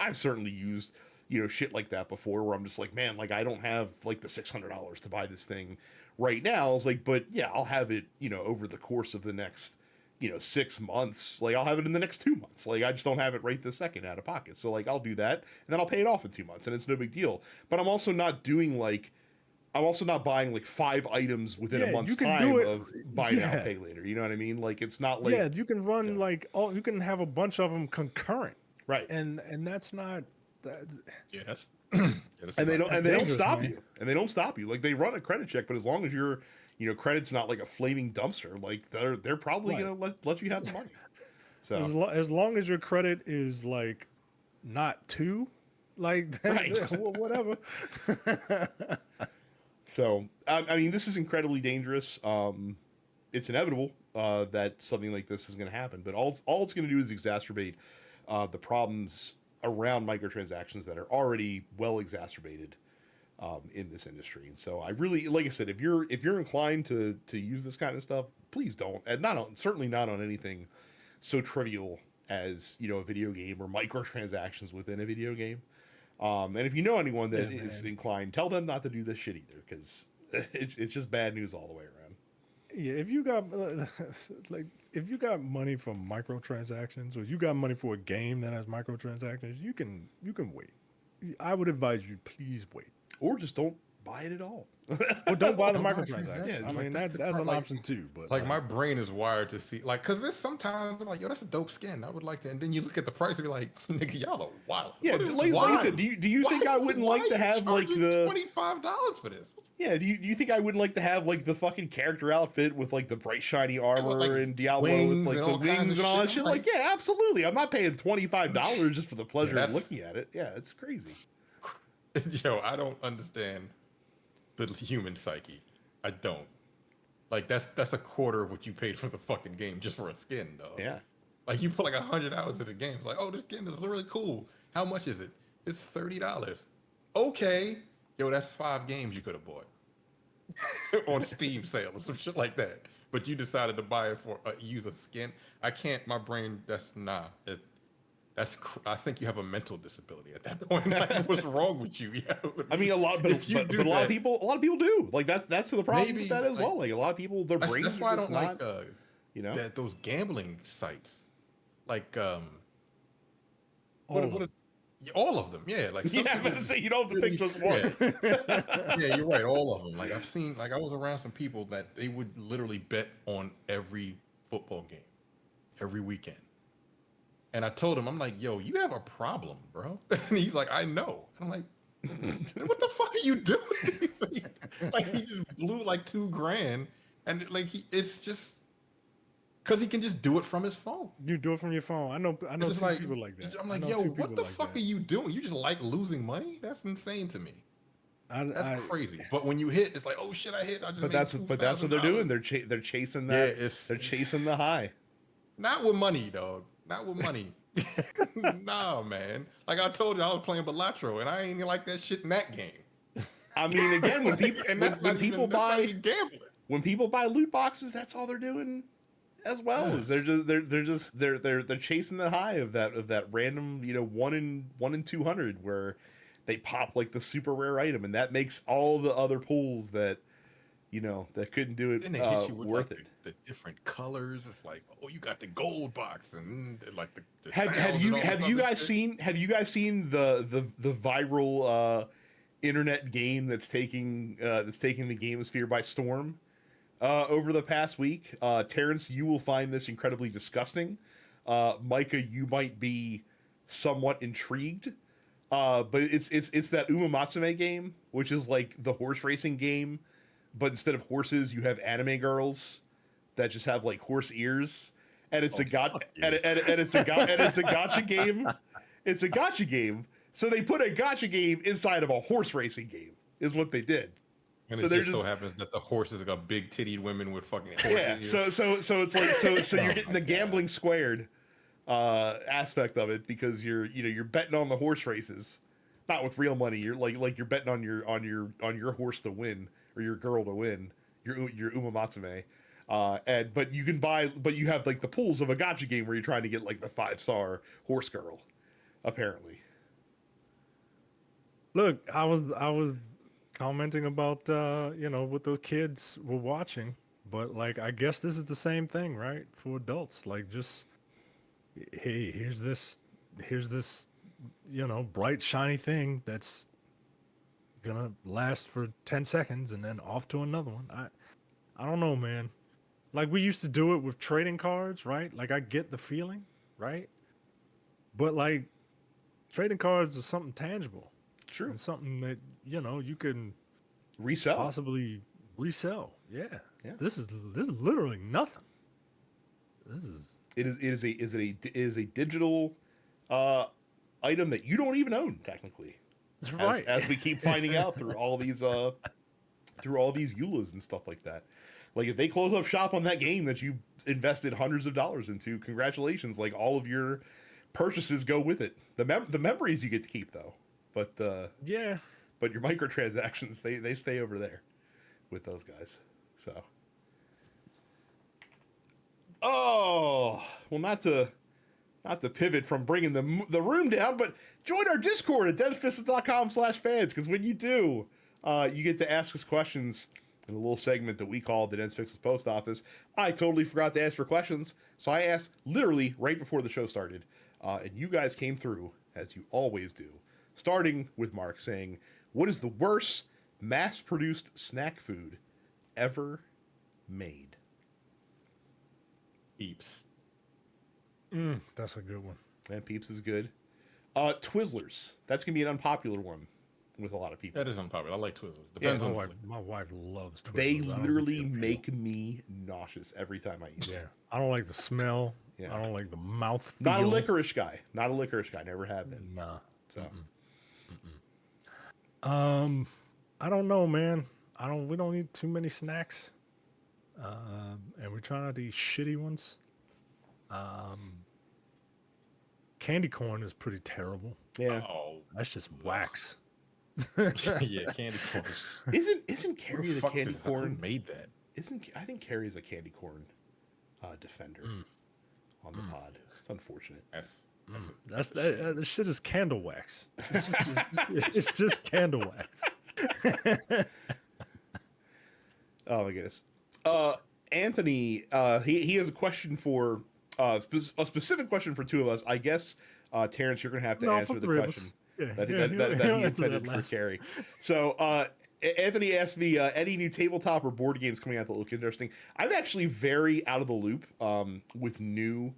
I've certainly used shit like that before, where I'm just like, man, like, I don't have like the $600 to buy this thing right now. It's like, but yeah, I'll have it over the course of the next 6 months. Like I'll have it in the next 2 months. Like I just don't have it right this second out of pocket. So like I'll do that and then I'll pay it off in 2 months and it's no big deal. But I'm also not buying like 5 items within a Yeah, month's you can time do it. of buy now, Yeah, pay later. You know what I mean? Like it's not like yeah, you can run like all. You can have a bunch of them concurrent, right. and that's not that. Yeah, that's yeah, that's And they not don't That's and they don't dangerous, stop man. you. And they don't stop you. Like they run a credit check, but as long as your credit's not like a flaming dumpster, like they're probably Right. gonna let you have the money. So As long as your credit is like not two, like then, right. whatever. So I mean, this is incredibly dangerous. It's inevitable that something like this is going to happen, but all it's going to do is exacerbate the problems around microtransactions that are already well exacerbated in this industry. And so I really, like I said, if you're inclined to use this kind of stuff, please don't, and certainly not on anything so trivial as a video game or microtransactions within a video game. And if you know anyone that Yeah, is man. inclined, tell them not to do this shit either, because it's just bad news all the way around. Yeah, if you got like if you got money from microtransactions, or you got money for a game that has microtransactions, you can wait. I would advise you please wait. Or just don't buy it at all. Or don't buy the don't buy microtransactions. transactions. I Like, mean that's the that's part, an like, option too. But like my brain is wired to see, like, because there's sometimes I'm like, yo, that's a dope skin. I would like that. And then you look at the price and be like, nigga, y'all are wild. Yeah, What is- like I why? said, do you think I wouldn't Why like to you have like charging the $25 for this? yeah? Do you think I wouldn't like to have like the fucking character outfit with like the bright shiny armor like, and Diablo with wings like and the all kinds wings of and all that shit. shit? I'm Like, yeah, absolutely. I'm not paying $25 just for the pleasure of that's- looking at it. Yeah, it's crazy. Yo, I don't understand the human psyche. I don't. Like that's a quarter of what you paid for the fucking game just for a skin, dog. Yeah. Like you put like 100 hours in the game. It's like, oh, this skin is really cool. How much is it? It's $30. Okay. Yo, that's 5 games you could have bought on Steam sale or some shit like that. But you decided to buy it for use a skin. I can't. My brain. That's nah. I think you have a mental disability at that point. Like, what's wrong with you? Yeah. I mean, a lot, but, If you but, do but a lot of that- people do. Like that's the problem Maybe, with that as like, well. Like a lot of people, their brains That's why are I just don't not, like you know. that those gambling sites. Like all of what them. all of them. Yeah. Like some Yeah, I'm people gonna say you don't have to pick just one. Yeah. Yeah, you're right. All of them. Like I've seen, like I was around some people that they would literally bet on every football game, every weekend. And I told him, I'm like, yo, you have a problem, bro. And he's like, I know. And I'm like, what the fuck are you doing? He's like he just blew like $2,000, and like it's just because he can just do it from his phone. You do it from your phone. I know It's just two like people like that. I'm I like, know yo, two what people the like fuck that. are you doing? You just like losing money? That's insane to me. That's I crazy. But when you hit, it's like, oh shit, I hit. I just But made that's what they're doing. $2,000. They're chasing Yeah, that. They're chasing the high. Not with money, dog. Not with money. Nah, man. Like I told you, I was playing Balatro, and I ain't like that shit in that game. I mean, again, when people And when, that's when not people even, that's not buy even gambling. when people buy loot boxes, that's all they're doing as well. Is they're chasing the high of that random 1 in 200 where they pop like the super rare item, and that makes all the other pools that that couldn't do it Then they hit you with worth like it. the different colors. It's like, oh, you got the gold box and like the Have sounds and all have this you other guys shit. seen the viral internet game that's taking the game sphere by storm over the past week? Terrence, you will find this incredibly disgusting. Micah, you might be somewhat intrigued. But it's that Umamatsume game, which is like the horse racing game, but instead of horses, you have anime girls that just have like horse ears, and it's and it's a gotcha game. It's a gotcha game. So they put a gotcha game inside of a horse racing game, is what they did. And so it they're just so happens that the horses got big tittied women with fucking horses. yeah. So it's like so you're getting the God. gambling squared aspect of it, because you're betting on the horse races, not with real money. You're like you're betting on your horse to win, or your girl to win, your Umamatsume. But you have like the pools of a gotcha game where you're trying to get like the 5-star horse girl, apparently. Look, I was commenting about what those kids were watching, But like, I guess this is the same thing, right? For adults, like, just hey, here's this, bright shiny thing that's gonna last for 10 seconds, and then off to another one. I don't know, man. Like we used to do it with trading cards, right? Like I get the feeling, right? But like trading cards are something tangible True. and something that you can Resell. possibly resell. Yeah. Yeah. This is literally nothing. This is It is a digital uh, item that you don't even own technically, That's as right. we keep finding out through all these EULAs and stuff like that. Like if they close up shop on that game that you invested hundreds of dollars into, congratulations! Like all of your purchases go with it. The memories you get to keep though, but Yeah. but your microtransactions they stay over there with those guys. So oh well, not to pivot from bringing the room down, but join our Discord at denspixels.com/fans, because when you do, you get to ask us questions in a little segment that we call the Dense Pixels Post Office. I totally forgot to ask for questions, so I asked literally right before the show started, and you guys came through, as you always do, starting with Mark saying, what is the worst mass-produced snack food ever made? Peeps. That's a good one. And Peeps is good. Twizzlers. That's going to be an unpopular one with a lot of people. That is unpopular. I like Twizzlers. Yeah, Depends My on the wife, flavor. my wife loves Twizzlers. They I don't literally get the appeal. make me nauseous every time I eat them. Yeah, I don't like the smell. Yeah. I don't like the mouth. Not a licorice guy. Not a licorice guy. Never have been. Nah. So I don't know, man. We don't eat too many snacks. And we try not to eat shitty ones. Candy corn is pretty terrible. yeah. Oh, That's just wax. yeah, candy corn. Isn't Carrie Who the fuck candy is that? Who corn? made that? Isn't I think Carrie's a candy corn defender on the pod. It's unfortunate. That shit is candle wax. It's just candle wax. Oh my goodness. Anthony, he has a question for a specific question for two of us. I guess Terrence, you're gonna have to No, answer for the three of question us. Yeah, that yeah, he he'll answer intended that for last Carrie. So Anthony asked me any new tabletop or board games coming out that look interesting. I'm actually very out of the loop with new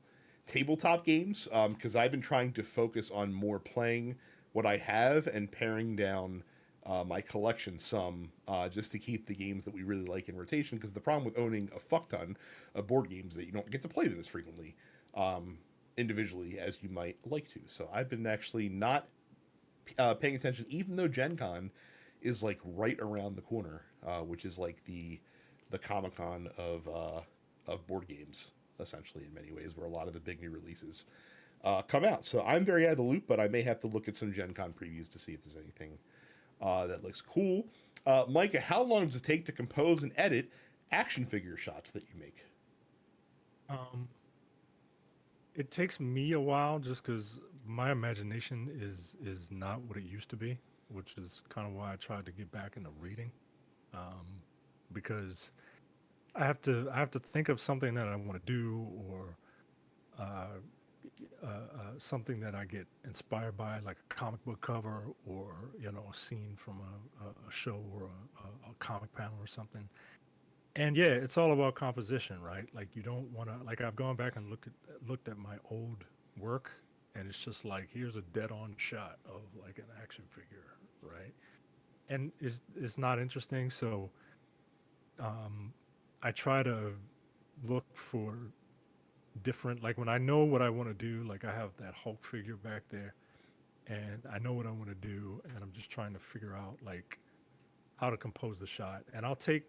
tabletop games because I've been trying to focus on more playing what I have and paring down my collection some just to keep the games that we really like in rotation, because the problem with owning a fuck ton of board games that you don't get to play them as frequently individually as you might like to. So I've been actually not paying attention, even though Gen Con is like right around the corner, which is like the Comic-Con of board games, essentially, in many ways, where a lot of the big new releases come out. So I'm very out of the loop, but I may have to look at some Gen Con previews to see if there's anything that looks cool. Micah, how long does it take to compose and edit action figure shots that you make? It takes me a while just because my imagination is not what it used to be, which is kind of why I tried to get back into reading, because I have to think of something that I want to do, or something that I get inspired by, like a comic book cover, or a scene from a show, or a comic panel or something. And yeah, it's all about composition, right? Like you don't want to, like I've gone back and looked at my old work, and it's just like here's a dead on shot of like an action figure, right? And it's not interesting. So I try to look for different, like when I know what I want to do, like I have that Hulk figure back there, and I know what I want to do, and I'm just trying to figure out like how to compose the shot. And I'll take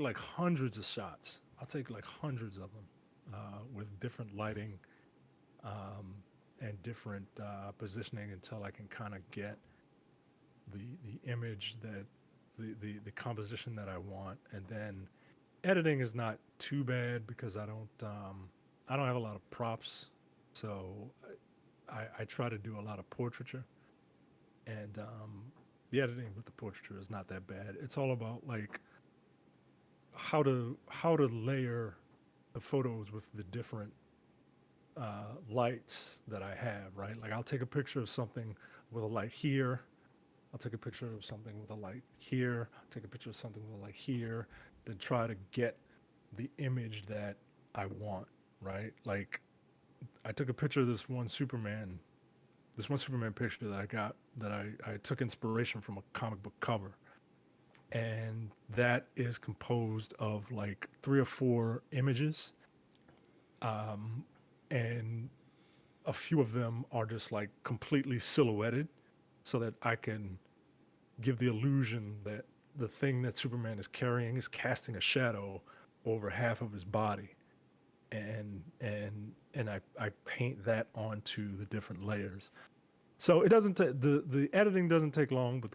like hundreds of shots. I'll take like hundreds of them with different lighting and different positioning until I can kind of get the image that the composition that I want. And then editing is not too bad because I don't have a lot of props, so I try to do a lot of portraiture, and the editing with the portraiture is not that bad. It's all about like how to layer the photos with the different lights that I have, right? Like I'll take a picture of something with a light here. I'll take a picture of something with a light here. I'll take a picture of something with a light here. Then try to get the image that I want, right? Like I took a picture of this one Superman picture that I got that I took inspiration from a comic book cover. And that is composed of like three or four images. Um, and a few of them are just like completely silhouetted so that I can give the illusion that the thing that Superman is carrying is casting a shadow over half of his body. And I paint that onto the different layers. So it doesn't the editing doesn't take long, but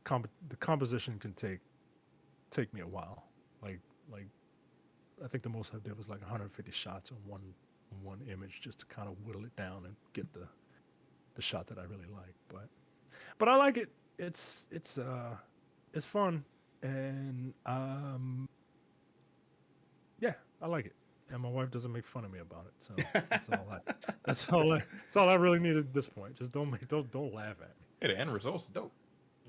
the composition can take me a while. Like like I think the most I did was like 150 shots on one image just to kind of whittle it down and get the shot that I really like. But I like it. It's fun, and yeah, I like it. And my wife doesn't make fun of me about it, so that's all I really need at this point. Just don't laugh at me. Hey, the end result's dope.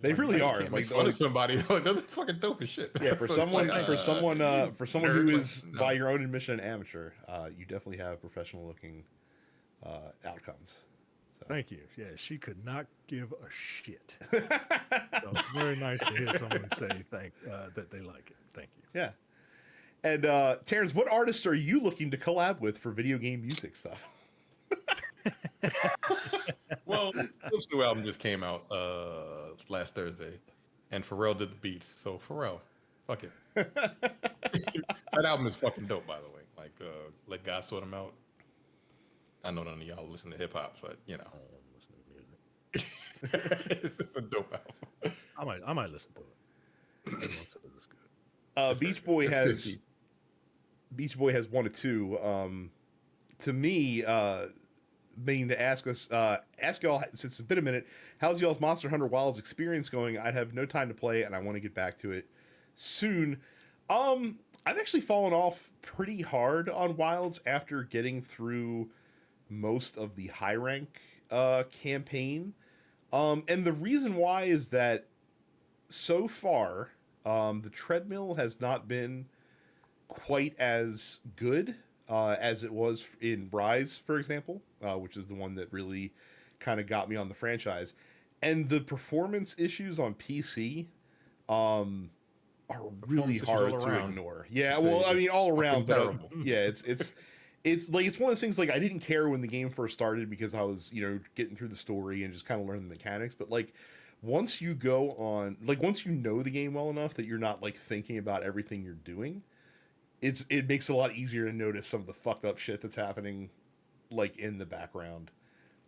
They Like, really you are. can't make Like, fun of somebody. That's fucking dope as shit. yeah, for So it's like, someone, you for someone nerd, who like, is no. by your own admission an amateur, you definitely have professional looking outcomes. So. Thank you. Yeah, she could not give a shit. So it's very nice to hear someone say that they like it. Thank you. Yeah. And Terrence, what artists are you looking to collab with for video game music stuff? Well, Clip's new album just came out last Thursday, and Pharrell did the beats. So Pharrell, fuck it. That album is fucking dope, by the way. Like, let God sort him out. I know none of y'all listen to hip hop, but you know, I don't listen to music. it's just a dope album. I might listen to it. Everyone says it's good. It's very Beach good. Boy It's has 50. Beach Boy has one or two. To me, meaning to ask y'all since it's been a minute, how's y'all's Monster Hunter Wilds experience going? I'd have no time to play, and I want to get back to it soon. I've actually fallen off pretty hard on Wilds after getting through most of the high rank campaign. And the reason why is that so far, the treadmill has not been quite as good as it was in Rise, for example, which is the one that really kind of got me on the franchise. And the performance issues on PC are really issues hard all to around. ignore. Yeah, Say well, I it's mean, all fucking around, but terrible. yeah, it's like it's one of those things like I didn't care when the game first started because I was, getting through the story and just kind of learning the mechanics, but like once you go on like once you know the game well enough that you're not like thinking about everything you're doing, it makes it a lot easier to notice some of the fucked up shit that's happening like in the background.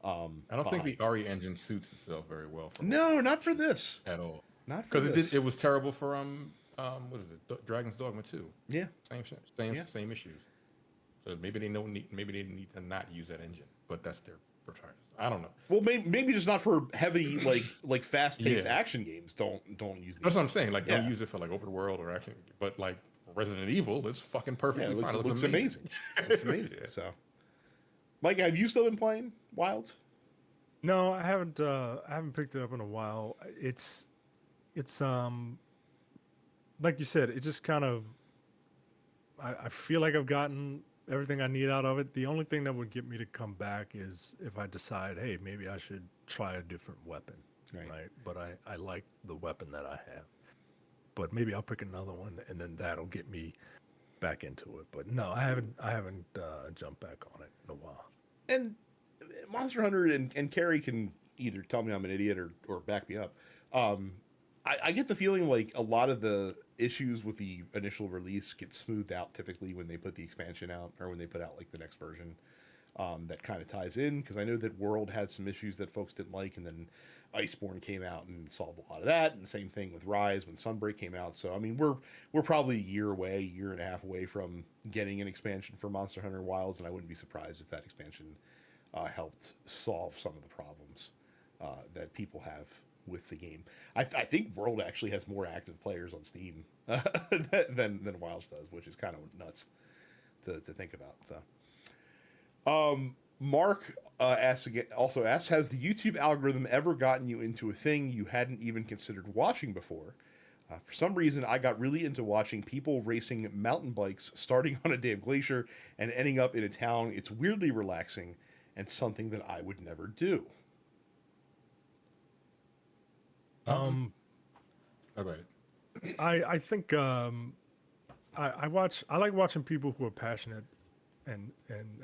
I don't think the RE engine suits itself very well for No, not for this. at all. Not for Because this. it was terrible for what is it? Dragon's Dogma 2. Yeah. Same shit, Yeah. same issues. So maybe they need to not use that engine, but that's their preference. I don't know. Well, maybe just not for heavy like fast paced Yeah. action games. Don't use That's what I'm saying. Like, Yeah. don't use it for like open world or action. But like Resident Evil, it's fucking perfectly Yeah, fine. it looks amazing. It's amazing. Yeah. So, Mike, have you still been playing Wilds? No, I haven't picked it up in a while. It's like you said, it just kind of I feel like I've gotten everything I need out of it. The only thing that would get me to come back is if I decide, hey, maybe I should try a different weapon. Right. But I like the weapon that I have. But maybe I'll pick another one and then that'll get me back into it. But no, I haven't jumped back on it in a while. And Monster Hunter and Carrie can either tell me I'm an idiot or back me up. I get the feeling like a lot of the issues with the initial release get smoothed out typically when they put the expansion out or when they put out like the next version. That kind of ties in because I know that World had some issues that folks didn't like, and then Iceborne came out and solved a lot of that. And the same thing with Rise when Sunbreak came out. So I mean, we're probably a year and a half away from getting an expansion for Monster Hunter Wilds, and I wouldn't be surprised if that expansion helped solve some of the problems that people have with the game. I think World actually has more active players on Steam than Wilds does, which is kind of nuts to think about. So, Mark also asks, has the YouTube algorithm ever gotten you into a thing you hadn't even considered watching before? For some reason, I got really into watching people racing mountain bikes, starting on a damn glacier and ending up in a town. It's weirdly relaxing and something that I would never do. Um, All right. I think I like watching people who are passionate and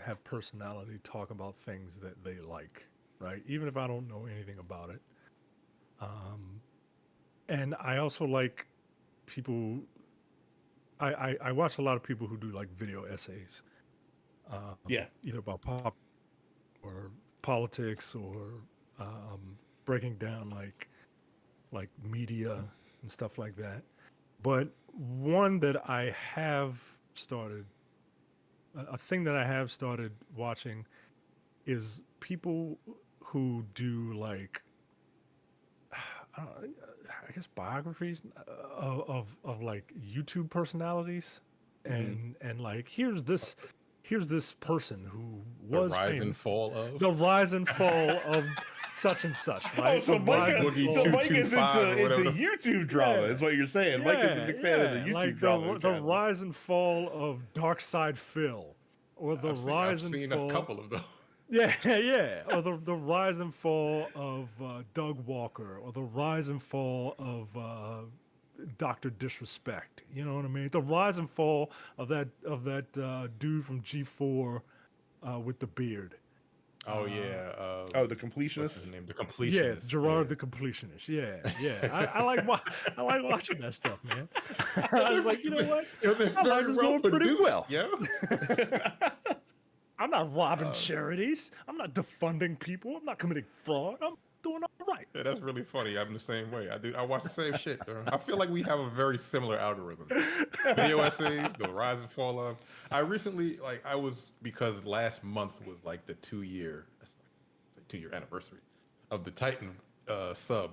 have personality talk about things that they like, right? Even if I don't know anything about it. And I also like people. I watch a lot of people who do like video essays, Yeah. either about pop or politics or breaking down like media and stuff like that. But one that I have started, a thing that I have started watching is people who do like, I guess biographies of like YouTube personalities, and like here's this person who The was rise and famous. fall of The rise and fall of such and such, right? Oh, so The Mike, rise and Boogie fall- Mike is 225 or into whatever. YouTube drama, Yeah. is what you're saying. Mike is a big fan of the YouTube like drama. the rise and fall of Dark Side Phil, or the I've rise seen and a fall. couple of those. Yeah, or the rise and fall of Doug Walker, or the rise and fall of Doctor Disrespect. You know what I mean? The rise and fall of that dude from G4 with the beard. Oh yeah. Oh, the What's his completionist? name? The Yeah, completionist. Gerard the Completionist. Yeah. I like I like watching that stuff, man. I was like, you know what? Yo, they're My life very is well going pretty produced, well. Yeah. I'm not robbing charities. I'm not defunding people. I'm not committing fraud. I'm doing all right. Yeah, that's really funny. I'm the same way. I watch the same shit. I feel like we have a very similar algorithm. Video essays, the rise and fall of. I recently, because last month was like the 2-year anniversary of the Titan sub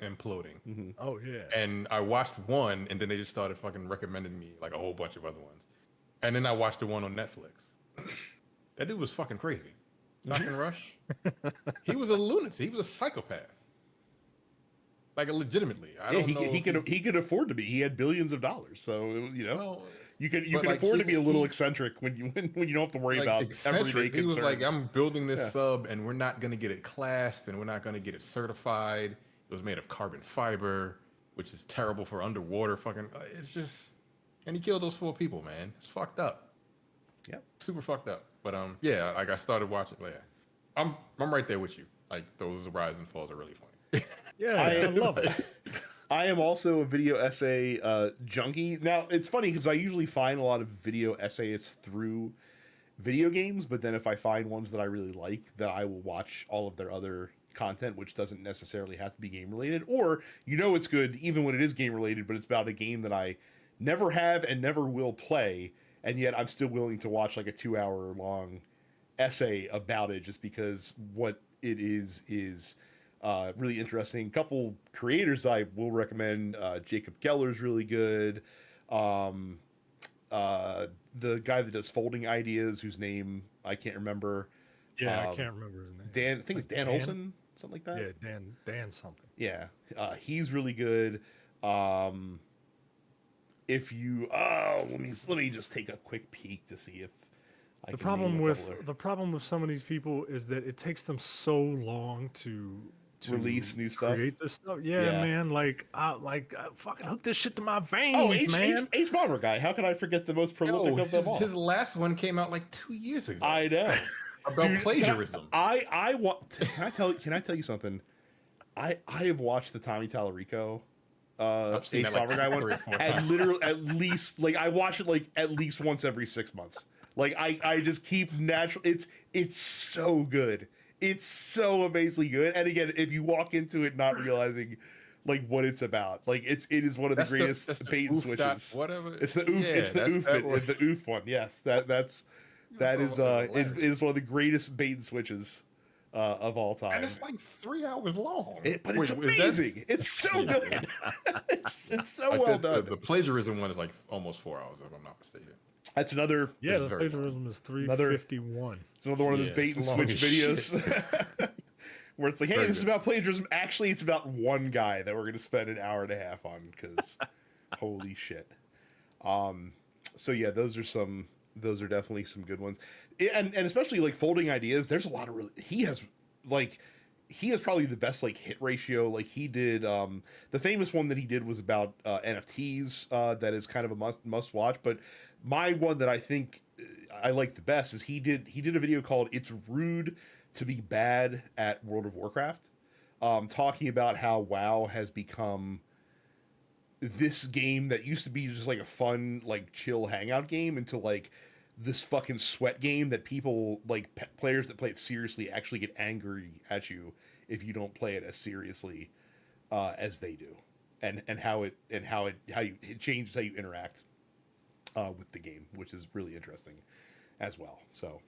imploding. Oh yeah. And I watched one, and then they just started fucking recommending me like a whole bunch of other ones. And then I watched the one on Netflix. That dude was fucking crazy. Duncan Rush. He was a lunatic. He was a psychopath. Like legitimately. I don't know. He could afford to be. He had billions of dollars, so you know Well, you can but, like, afford to be a little he- eccentric when you don't have to worry like about eccentric. everyday He was concerns. like, I'm building this Yeah. sub, and we're not gonna get it classed, and we're not gonna get it certified. It was made of carbon fiber, which is terrible for underwater. Fucking, it's just, and he killed those 4 people, man. It's fucked up. Yep. Super fucked up. But yeah, like I started watching. Like, I'm right there with you. Like those rise and falls are really funny. Yeah, I love it. I am also a video essay junkie. Now, it's funny because I usually find a lot of video essayists through video games, but then if I find ones that I really like, then I will watch all of their other content, which doesn't necessarily have to be game related. Or, it's good even when it is game related, but it's about a game that I never have and never will play, and yet I'm still willing to watch like a 2-hour long essay about it just because what it is really interesting. Couple creators I will recommend. Jacob Geller's really good. The guy that does folding ideas, whose name I can't remember. Yeah, I can't remember his name. Dan, I think it's Dan Olsen, something like that. Yeah, Dan something. Yeah, he's really good. If you, let me just take a quick peek to see if I The can problem name a with couple of- the problem with some of these people is that it takes them so long to Release new stuff. create this stuff. Yeah, Yeah. man. I fucking hook this shit to my veins, Oh, man. H Bomber guy. How can I forget the most prolific of them all? His last one came out like 2 years ago. I know. about Dude, plagiarism. I want. Can I tell you something? I have watched the Tommy Tallarico I've seen H that, like, Bomber guy one 3 or 4 at times. literally at least like I watch it like at least once every 6 months. Like I just keep natural. It's so good. It's so amazingly good. And again, if you walk into it not realizing like what it's about, like it is one of the greatest that's the bait and oof dot switches. whatever. It's the oof. Yeah, it's the that's oof. that one. The oof one. Yes, that is hilarious. it is one of the greatest bait and switches of all time. And it's like 3 hours long. But it's Wait, is that- amazing. It's so Yeah. good. it's so I well think done. The plagiarism one is like almost 4 hours, if I'm not mistaken. That's another. Yeah, It's the very plagiarism is Another- 351. It's another one of those Yeah, bait and it's long switch as videos where it's like, hey, Very this is good. about plagiarism. Actually, it's about one guy that we're going to spend an hour and a half on because holy shit. So yeah, those are definitely some good ones. And especially like folding ideas. There's a lot of he has probably the best like hit ratio. Like he did the famous one that he did was about NFTs. That is kind of a must watch. But my one that I think I like the best is he did a video called "It's Rude to Be Bad at World of Warcraft," talking about how WoW has become this game that used to be just like a fun like chill hangout game into like this fucking sweat game that people like players that play it seriously actually get angry at you if you don't play it as seriously as they do, and how it changes how you interact with the game, which is really interesting as well. So,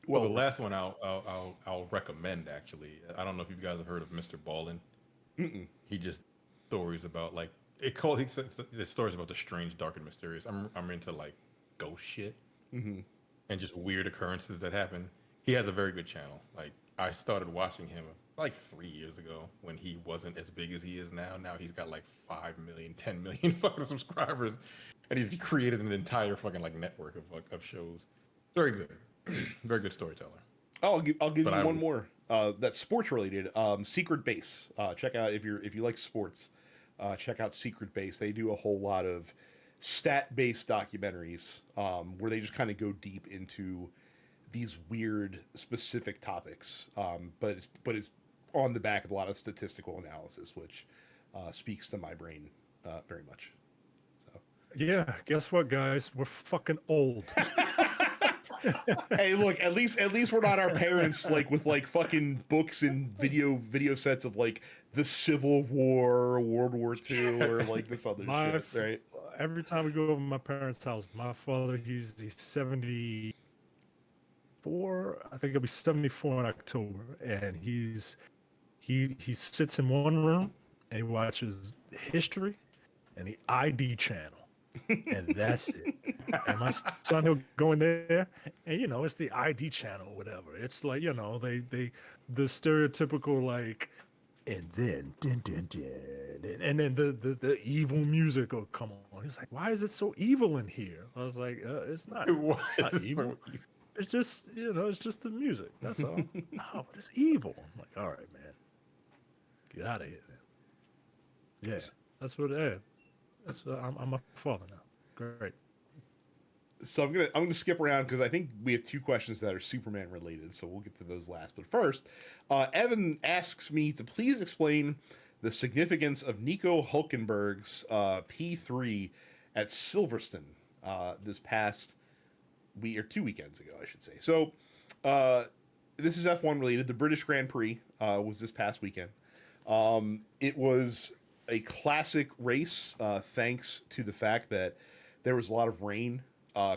Well, the last one I'll recommend actually. I don't know if you guys have heard of Mr. Ballin. He just stories about like he says stories about the strange, dark, and mysterious. I'm into like ghost shit and just weird occurrences that happen. He has a very good channel. Like I started watching him like 3 years ago when he wasn't as big as he is now. Now he's got like 5 million, 10 million fucking subscribers, and he's created an entire fucking like network of shows. Very good, very good storyteller. Oh, I'll give you But one more. That's sports related. Secret Base. Check out if you like sports. Check out Secret Base. They do a whole lot of stat-based documentaries where they just kind of go deep into these weird specific topics. But it's on the back of a lot of statistical analysis, which speaks to my brain very much. So Yeah, guess what, guys? We're fucking old. hey, look, at least we're not our parents like with like fucking books and video sets of like the Civil War or World War II or like this other shit, right? Every time we go over to my parents' house, my father, he's 74. I think he'll be 74 in October, and he sits in one room and he watches history and the ID channel, and that's it. And my son, he'll go in there, and it's the ID channel, whatever. It's like they the stereotypical like, and then dun, dun, dun, and then the evil music will come on. He's like, why is it so evil in here? I was like, it's not, not evil. It's just it's just the music. That's all. No, but it's evil. I'm like, all right, man, get out of here. Then. Yeah, that's what it is. That's I'm a father now. Great. So I'm gonna skip around because I think we have two questions that are Superman related, so we'll get to those last. But first, Evan asks me to please explain the significance of Nico Hulkenberg's P3 at Silverstone this past week or 2 weekends ago, I should say. So this is F1 related. The British Grand Prix was this past weekend. It was a classic race thanks to the fact that there was a lot of rain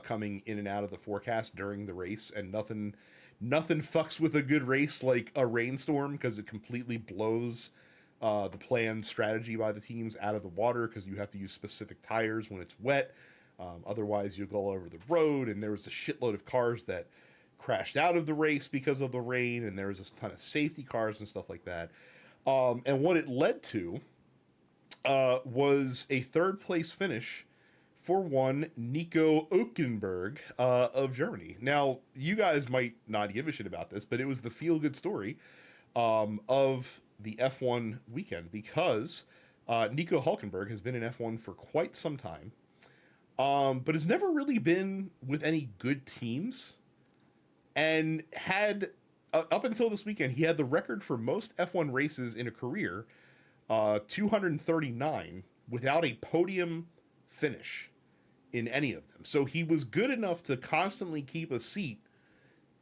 coming in and out of the forecast during the race, and nothing fucks with a good race like a rainstorm because it completely blows the planned strategy by the teams out of the water because you have to use specific tires when it's wet. Otherwise, you'll go all over the road, and there was a shitload of cars that crashed out of the race because of the rain, and there was a ton of safety cars and stuff like that. And what it led to was a third place finish for one Nico Hulkenberg of Germany. Now, you guys might not give a shit about this, but it was the feel-good story of the F1 weekend because Nico Hulkenberg has been in F1 for quite some time, but has never really been with any good teams, and had, up until this weekend, he had the record for most F1 races in a career, 239, without a podium finish in any of them. So he was good enough to constantly keep a seat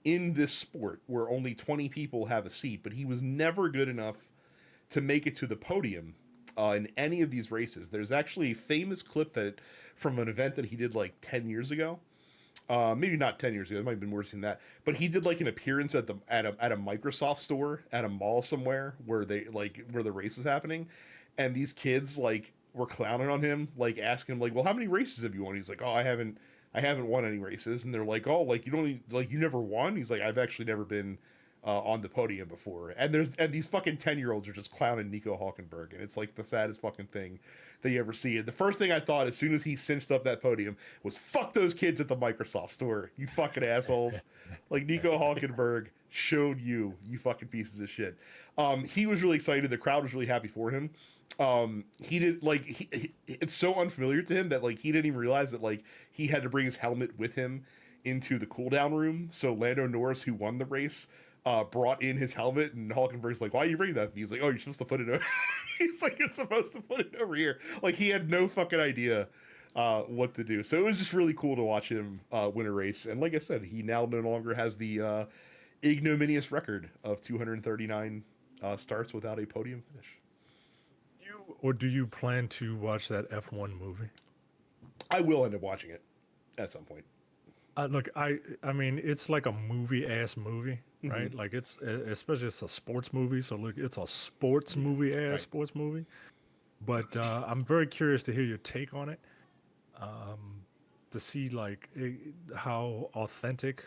in this sport where only 20 people have a seat, but he was never good enough to make it to the podium in any of these races. There's actually a famous clip that from an event that he did like 10 years ago Maybe not 10 years ago. It might have been worse than that. But he did like an appearance at a Microsoft store at a mall somewhere where where the race was happening, and these kids like were clowning on him, like asking him like, "Well, how many races have you won?" He's like, "Oh, I haven't won any races." And they're like, "Oh, like you don't like you never won?" He's like, "I've actually never been on the podium before." And these fucking 10-year-olds are just clowning Nico Hulkenberg, and it's like the saddest fucking thing that you ever see. And the first thing I thought as soon as he cinched up that podium was, "Fuck those kids at the Microsoft store, you fucking assholes!" Like Nico Hulkenberg showed you, you fucking pieces of shit. He was really excited. The crowd was really happy for him. He did like it's so unfamiliar to him that like he didn't even realize that like he had to bring his helmet with him into the cooldown room. So Lando Norris, who won the race, brought in his helmet, and Hulkenberg's like, "Why are you bringing that?" He's like, "Oh, you're supposed to put it over." He's like, "You're supposed to put it over here." Like he had no fucking idea what to do. So it was just really cool to watch him win a race. And like I said, he now no longer has the ignominious record of 239 starts without a podium finish. Or do you plan to watch that F1 movie? I will end up watching it at some point. Look, I mean, it's like a movie-ass movie, right? Like it's especially it's a sports movie, so look, it's a sports movie-ass Right. sports movie. But I'm very curious to hear your take on it, to see like how authentic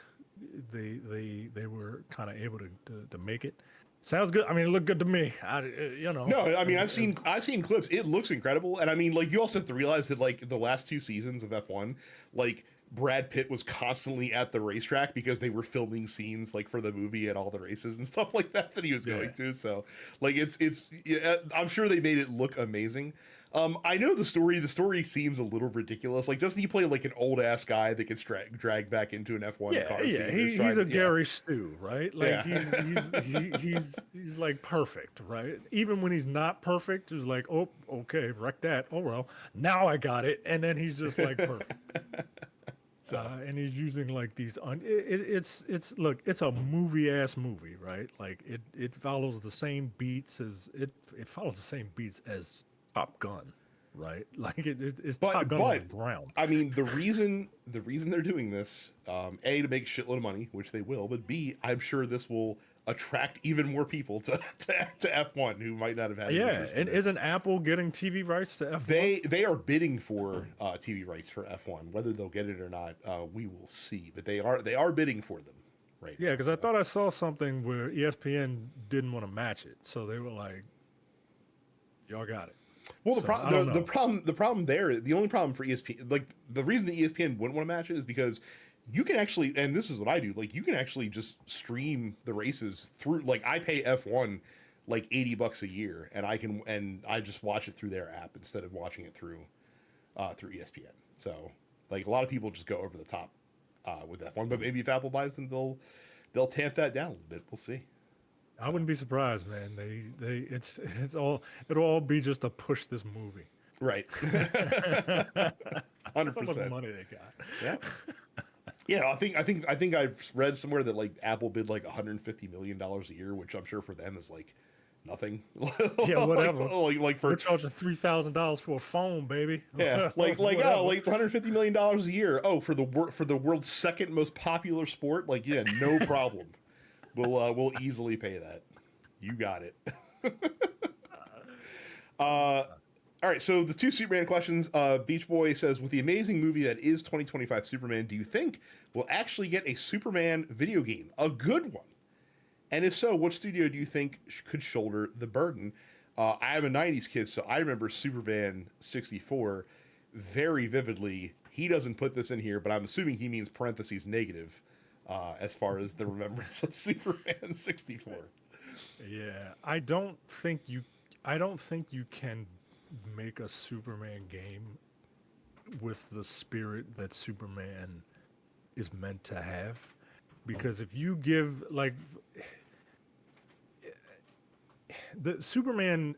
they were kind of able to make it. Sounds good. I mean, it looked good to me. You know. No, I mean I've seen clips. It looks incredible, and I mean like you also have to realize that like the last two seasons of F1, like Brad Pitt was constantly at the racetrack because they were filming scenes like for the movie at all the races and stuff like that he was going to. So like it's yeah, I'm sure they made it look amazing. I know the story. The story seems a little ridiculous. Like, doesn't he play like an old ass guy that gets dragged back into an F1 car? Yeah, he's a Gary Stu, right? Like he's like perfect, right? Even when he's not perfect, he's like, oh, okay, wreck that. Oh well, now I got it, and then he's just like perfect. So. And he's using like these. It's look, it's a movie ass movie, right? Like it follows the same beats as it follows the same beats as Top Gun, right? Like it's Top Gun on the ground. I mean, the reason they're doing this, A, to make a shitload of money, which they will, but B, I'm sure this will attract even more people to F1 who might not have had. Yeah, and isn't Apple getting TV rights to F1? They are bidding for TV rights for F1. Whether they'll get it or not, we will see. But they are bidding for them, right? Yeah, because I thought I saw something where ESPN didn't want to match it, so they were like, "Y'all got it." Well, the problem there, the only problem for ESPN, like the reason the ESPN wouldn't want to match it is because you can actually, and this is what I do, like you can actually just stream the races through, like I pay F1 like $80 a year, and I just watch it through their app instead of watching it through ESPN. So like a lot of people just go over the top with F1, but maybe if Apple buys them, they'll tamp that down a little bit. We'll see. I wouldn't be surprised, man. It'll all be just to push this movie. Right. 100%. That's how much money they got. Yeah. Yeah, I think I've read somewhere that like Apple bid like $150 million a year, which I'm sure for them is like nothing. Yeah, whatever. like for we're charging $3,000 for a phone, baby. Yeah, like it's $150 million a year. Oh, for the world's second most popular sport, like yeah, no problem. We'll easily pay that. You got it. All right, so the two Superman questions. Beach Boy says, with the amazing movie that is 2025 Superman, do you think we'll actually get a Superman video game? A good one? And if so, what studio do you think could shoulder the burden? I am a 90s kid, so I remember Superman 64 very vividly. He doesn't put this in here, but I'm assuming he means parentheses negative as far as the remembrance of Superman 64. Yeah, I don't think you can make a Superman game with the spirit that Superman is meant to have, because if you give like the Superman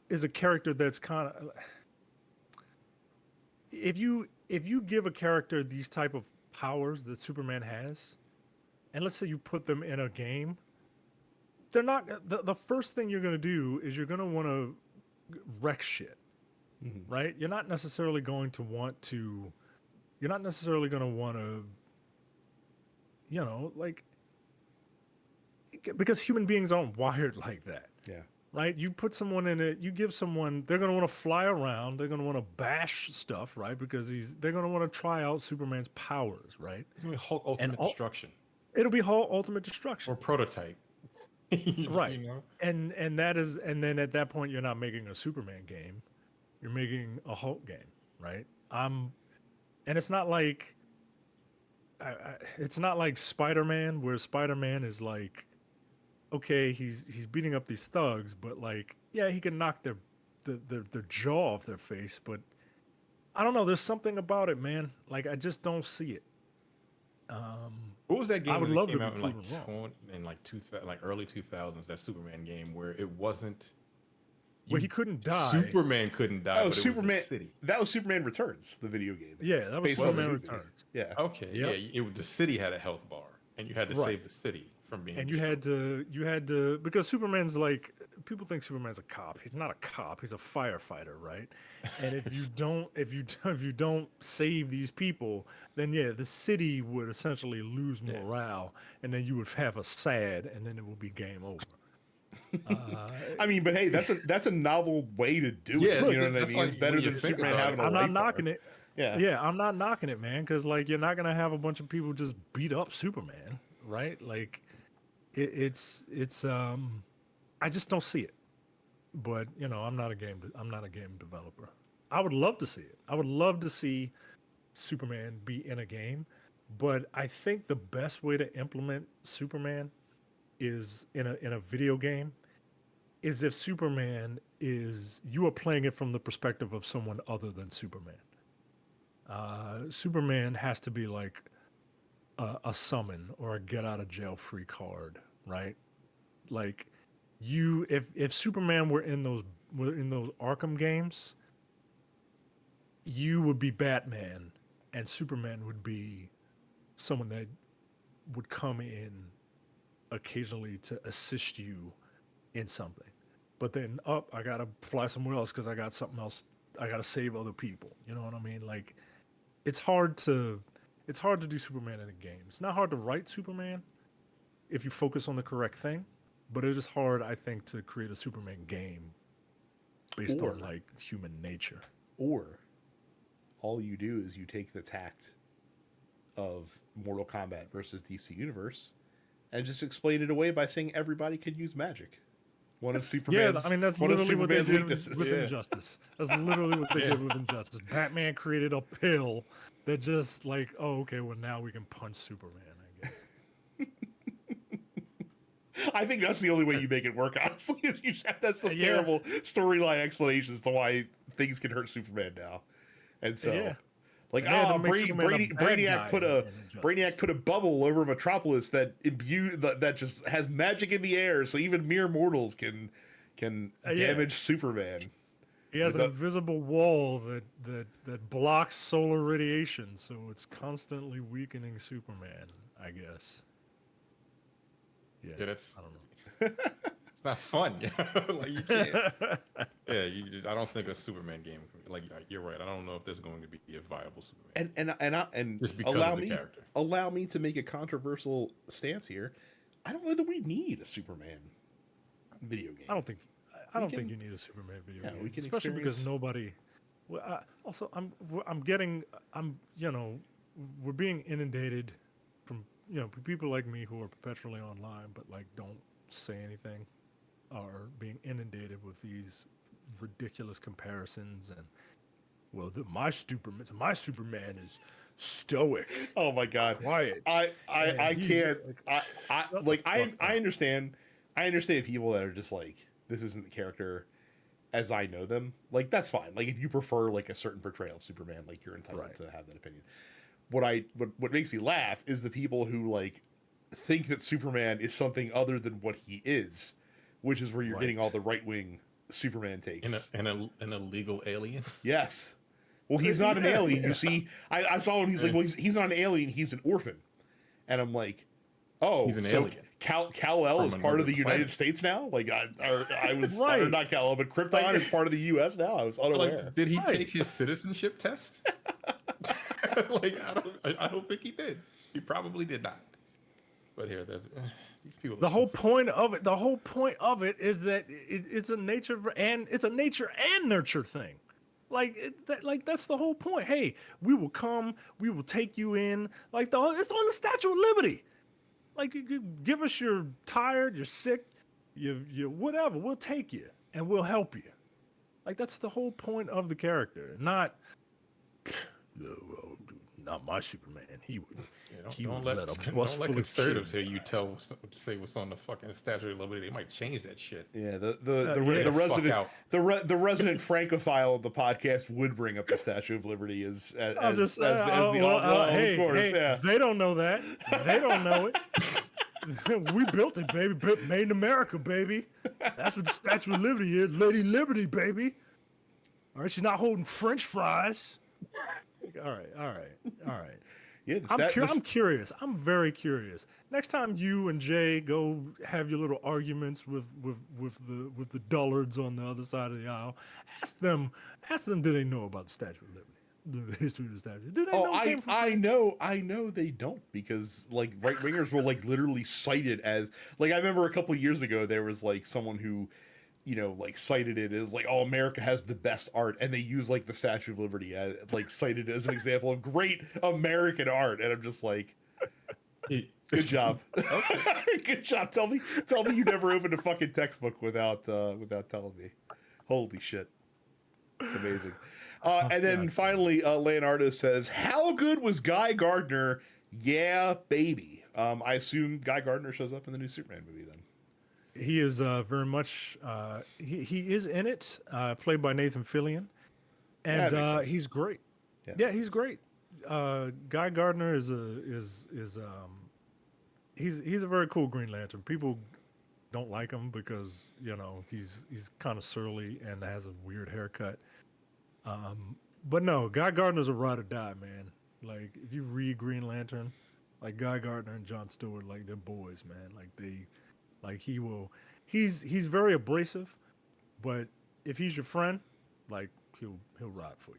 is a character that's kind of, if you give a character these type of powers that Superman has, and let's say you put them in a game, they're not the first thing you're going to do is you're going to want to wreck shit, right? You're not necessarily going to want to, you're not necessarily going to want to, like, because human beings aren't wired like that. Yeah. Right? You put someone in it, you give someone, they're going to want to fly around, they're going to want to bash stuff, right? Because they're going to want to try out Superman's powers, right? It's gonna be Hulk Ultimate Destruction It'll be Hulk Ultimate Destruction. or Prototype. Right. And then at that point you're not making a Superman game. You're making a Hulk game, right? And it's not like it's not like Spider-Man, where Spider-Man is like, okay, he's beating up these thugs, but like, yeah, he can knock their jaw off their face, but I don't know. There's something about it, man. Like, I just don't see it. What was that game I would that love came to out be in like proven wrong. early 2000s? That Superman game where it wasn't Where he couldn't die. Superman couldn't die. Oh, but Superman! It was the city. That was Superman Returns, the video game. Yeah, that was Based on the Superman movie. Returns. Yeah. Okay, Yep. yeah. The city had a health bar, and you had to Right. save the city from being. And you had to because Superman's like, people think Superman's a cop. He's not a cop. He's a firefighter, right? And if you don't save these people, then yeah, the city would essentially lose morale, and then you would have a sad, and then it would be game over. I mean, but hey, that's a novel way to do Yeah, it. You know what I that's mean? like It's better when you than think Superman about having a I'm not life bar. knocking it. Yeah. Yeah, I'm not knocking it, man, because like you're not gonna have a bunch of people just beat up Superman, right? Like, it's I just don't see it. But I'm not a game developer. I would love to see it. I would love to see Superman be in a game, but I think the best way to implement Superman is in a video game is if Superman is, you are playing it from the perspective of someone other than Superman. Superman has to be like a summon or a get out of jail free card, right? Like, if Superman were in those Arkham games, you would be Batman, and Superman would be someone that would come in occasionally to assist you in something. But then, I gotta fly somewhere else because I got something else. I gotta save other people. You know what I mean? Like, it's hard to do Superman in a game. It's not hard to write Superman if you focus on the correct thing, but it is hard, I think, to create a Superman game based on like human nature. Or all you do is you take the tact of Mortal Kombat versus DC Universe and just explain it away by saying everybody could use magic. One of Superman's, I mean, that's one of literally what they Superman's did weaknesses. with Injustice. That's literally what they did with Injustice. Batman created a pill that just like, oh, okay, well now we can punch Superman, I guess. I think that's the only way you make it work, honestly, is you just have to have some terrible storyline explanations to why things can hurt Superman now. And so, like, Brainiac put a bubble over Metropolis that that just has magic in the air, so even mere mortals can damage Superman. He has an invisible wall that blocks solar radiation, so it's constantly weakening Superman, I guess. Yeah, that's. I don't know. It's not fun. Like, you can't. I don't think a Superman game. Like, you're right. I don't know if there's going to be a viable Superman. And just because of the character. Allow me to make a controversial stance here. I don't know that we need a Superman video game. I don't think you need a Superman video game, we can especially because nobody. Well, also, we're being inundated from people like me who are perpetually online but like don't say anything, are being inundated with these ridiculous comparisons and my Superman is stoic. Oh my god, quiet. I can't. I understand. I understand people that are just like, this isn't the character as I know them. Like, that's fine. Like, if you prefer like a certain portrayal of Superman, like, you're entitled to have that opinion. What makes me laugh is the people who like think that Superman is something other than what he is, which is where you're getting all the right-wing Superman takes. An illegal alien? Yes. Well, he's not an alien. You see, I saw him. He's like, well, he's not an alien. He's an orphan. And I'm like, oh, he's an alien. Kal-El is part of the United States now? Like, I was, or not Kal-El, but Krypton is part of the U.S. now? I was unaware. Like, did he take his citizenship test? Like I don't think he did. He probably did not. But here, these people. The whole point of it, is that it's a nature and nurture thing. Like that's the whole point. Hey, we will come, we will take you in. Like it's on the Statue of Liberty. Like you give us you're tired, you're sick, you whatever. We'll take you and we'll help you. Like that's the whole point of the character. Not my Superman. He would. Don't let conservatives hear you say what's on the fucking Statue of Liberty. They might change that shit. Yeah, the resident Francophile of the podcast would bring up the Statue of Liberty as the of course. Yeah. They don't know that. They don't know it. We built it, baby. Made in America, baby. That's what the Statue of Liberty is. Lady Liberty, baby. All right, she's not holding French fries. All right. Yeah, I'm curious. I'm very curious. Next time you and Jay go have your little arguments with the dullards on the other side of the aisle, ask them, do they know about the Statue of Liberty? The history of the statue. Do they know? I know they don't, because like right wingers will like literally cite it as like I remember a couple of years ago there was like someone who like cited it as like, oh, America has the best art, and they use like the Statue of Liberty as like cited as an example of great American art, and I'm just like, good job. Good job. Tell me you never opened a fucking textbook without telling me. Holy shit. It's amazing. And then finally, Leonardo says, how good was Guy Gardner? Yeah, baby. I assume Guy Gardner shows up in the new Superman movie then. He is very much, he is in it, played by Nathan Fillion. And he's great. Yeah, he's great. Guy Gardner is he's a very cool Green Lantern. People don't like him because, he's kind of surly and has a weird haircut. But no, Guy Gardner's a ride or die, man. Like if you read Green Lantern, like Guy Gardner and Jon Stewart, like they're boys, man. He's very abrasive, but if he's your friend, like he'll ride for you.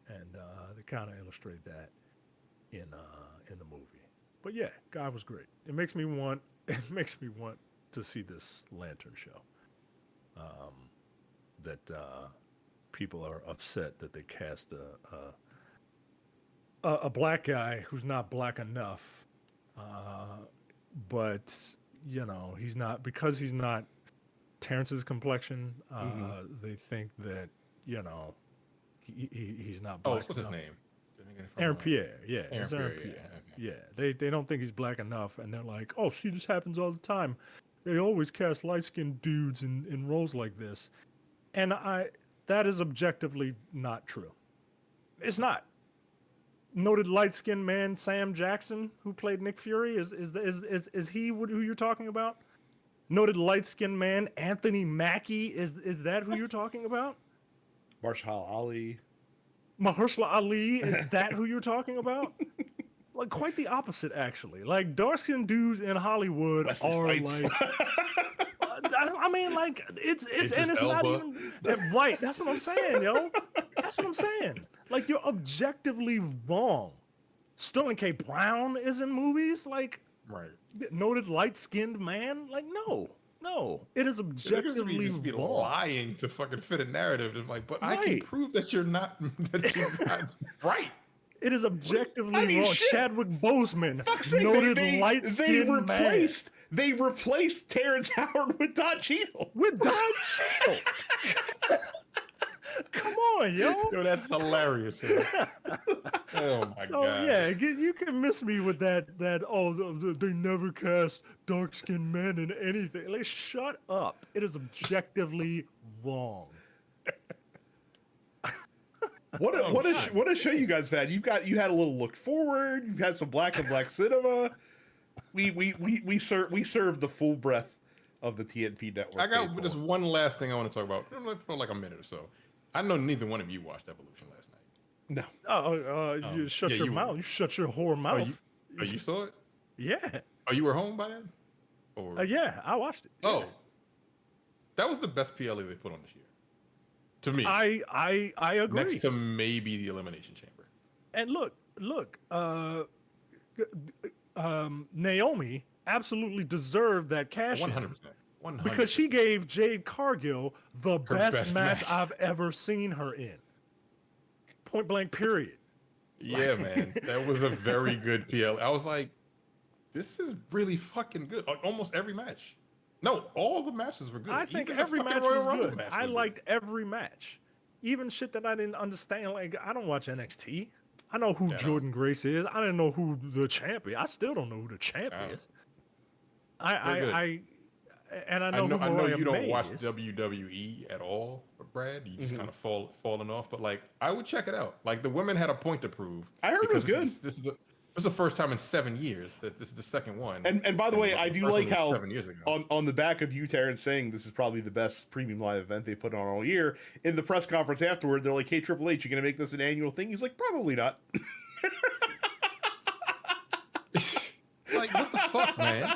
And they kind of illustrate that in the movie. But yeah, Guy was great. It makes me want to see this Lantern show. People are upset that they cast a black guy who's not black enough, but he's not, because he's not Terrence's complexion. They think that he's not black. What's his name? Aaron Pierre. Yeah, it's Aaron Pierre. Yeah, they don't think he's black enough, and they're like, oh, see, this happens all the time. They always cast light-skinned dudes in roles like this, and that is objectively not true. It's not. Noted light-skinned man Sam Jackson, who played Nick Fury, is he who you're talking about? Noted light-skinned man Anthony Mackie, is that who you're talking about? Mahershala Ali, is that who you're talking about? Like quite the opposite, actually. Like dark-skinned dudes in Hollywood are like. I mean, like it's and it's not even right. That's what I'm saying, yo. That's what I'm saying. Like you're objectively wrong. Sterling K. Brown is in movies, like right. Noted light-skinned man. Like no, it is objectively wrong. Lying to fucking fit a narrative. It's like, but right. I can prove that you're not right. It is objectively wrong. Shit. Chadwick Boseman, noted light-skinned man. They replaced Terrence Howard with Don Cheadle. Come on, yo. Yo, that's hilarious. Oh my god. Yeah, you can miss me with that. They never cast dark-skinned men in anything. Like, shut up. It is objectively wrong. What a show you guys have had. You had a little look forward. You've had some black and black cinema. We serve the full breadth of the TNP network. I got just one last thing I want to talk about for like a minute or so. I know neither one of you watched Evolution last night. No. You shut your mouth. You shut your whore mouth. You saw it? Yeah. Oh, you were home by then? Or yeah, I watched it. Oh, that was the best PLE they put on this year. To me, I agree. Next to maybe the Elimination Chamber. And look, Naomi absolutely deserved that cash in 100%. because she 100%. gave Jade Cargill the Her best best match match. I've ever seen her in. Point blank, period. Yeah, man. That was a very good PL. I was like, this is really fucking good. Like almost every match. No, all the matches were good. I think Even the every fucking match Royal was Rumble good. match I was liked every match, even shit that I didn't understand. Like I don't watch NXT. I know who Yeah, I don't. Jordan Grace is. I didn't know who the champ is. I still don't know who the champ I don't. is. They're good. And I I know know who I know Mariah you don't May watch is. WWE at all, Brad. You just Mhm. kind of falling off. But like I would check it out. Like the women had a point to prove. I heard it because was good. This is the first time in 7 years that this is the second one. And by the way, I the do first like one was how 7 years ago. on the back of you, Terrence, saying this is probably the best premium live event they put on all year. In the press conference afterward, they're like, "Hey, Triple H, you gonna make this an annual thing?" He's like, "Probably not." Like what the fuck, man?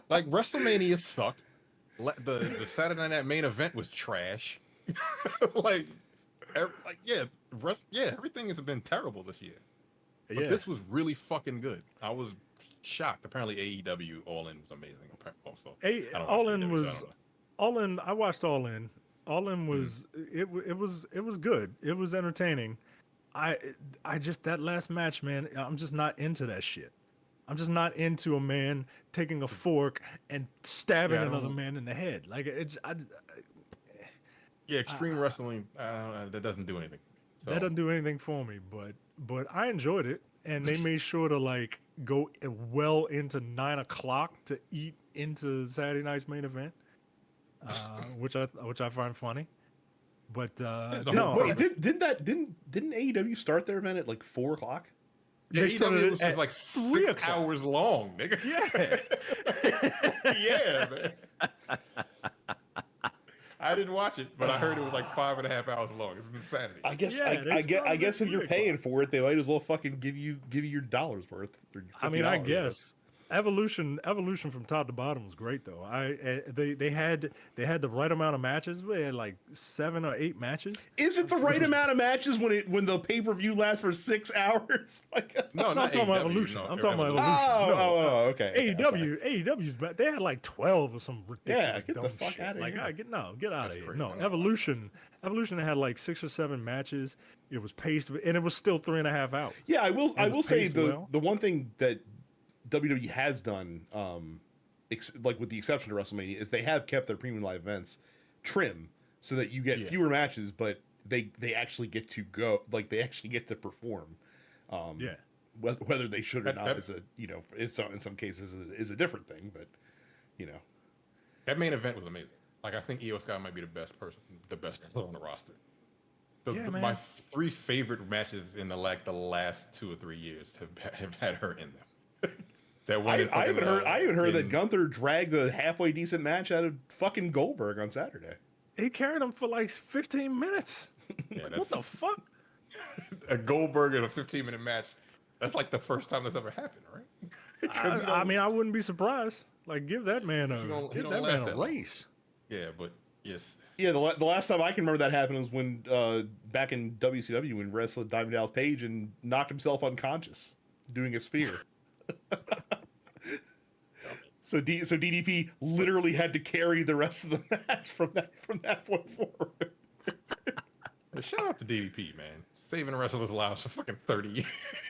Like WrestleMania sucked. The Saturday Night main event was trash. like, everything has been terrible this year. But this was really fucking good. I was shocked. Apparently, AEW All In was amazing. Also, I don't watch All In AEW, so I was don't know. All In. I watched All In. All In Mm-hmm. was it was good. It was entertaining. I just that last match, man. I'm just not into that shit. I'm just not into a man taking a fork and stabbing Yeah, I another don't. man in the head. Like Yeah, Extreme Wrestling. That doesn't do anything. that So doesn't do anything for me. But I enjoyed it, and they made sure to like go well into 9 o'clock to eat into Saturday night's main event, which I find funny. But yeah, the whole no, Wait, purpose. didn't AEW start their event at like 4 o'clock? Yeah, they started AEW it was at like 3 6 o'clock. hours long, nigga. Yeah. Yeah, man. I didn't watch it, but I heard it was like 5.5 hours long. It's insanity. I guess Yeah, they I started guess at if you're 3 paying o'clock. for it, they might as well fucking give you your dollars worth. Or I mean, I $50 worth. guess evolution from top to bottom was great though. They had the right amount of matches. They had like 7 or 8 matches. Is it the which right was- amount of matches when the pay per view lasts for 6 hours? My God. No, I'm not talking about AEW, Evolution. no, I'm talking about Evolution. Evolution. Okay. I'm sorry. AEW's back. They had like 12 or some ridiculous Yeah, get the dumb fuck shit. outta Like, here. get out of That's here. crazy. No, I know. Evolution had like 6 or 7 matches. It was paced, and it was still 3.5 hours. Yeah, I will. It I was will say paced the well. the one thing that WWE has done, like with the exception of WrestleMania, is they have kept their premium live events trim so that you get Yeah. fewer matches, but they actually get to go, like they actually get to perform. Yeah. Whether they should or That- not that- is a in some cases is a different thing, but you know. That main event was amazing. Like I think Io Sky might be the best person on the roster. Yeah, man. My 3 favorite matches in the last 2 or 3 years have had her in them. That one. I even heard that in- Gunther dragged a halfway decent match out of fucking Goldberg on Saturday. He carried him for like 15 minutes. Yeah, Like, what the fuck? a Goldberg in a 15-minute match. That's like the first time that's ever happened, right? 'Cause I mean, I wouldn't be surprised. Like, give that man He don't give that last man a that long. race. Yeah, but yes, Yeah, the last time I can remember that happened was when back in WCW when wrestled Diamond Dallas Page and knocked himself unconscious doing a spear. So DDP literally had to carry the rest of the match from that point forward. But shout out to DDP, man, saving wrestlers' lives for fucking 30 years.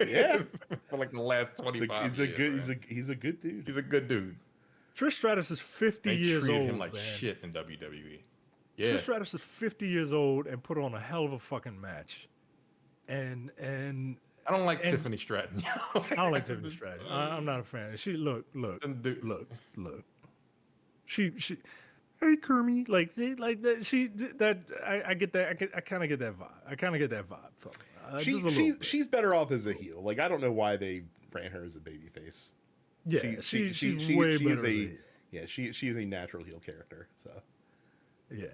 Yeah. For like the last 25 years. He's a good dude. He's a good dude. Trish Stratus is 50 They years treated old, him like man. shit in WWE. Yeah, Trish Stratus is 50 years old and put on a hell of a fucking match. And I don't like and- Tiffany Stratton. I don't like Tiffany Stratton. I'm not a fan. She look. She hey Kermie, like that. I get that. I kind of get that vibe. I kind of get that vibe from her. Just a little bit. She's better off as a heel. Like I don't know why they ran her as a babyface. Yeah, she's she way is better. as a a heel. yeah she is a natural heel character. So Yeah.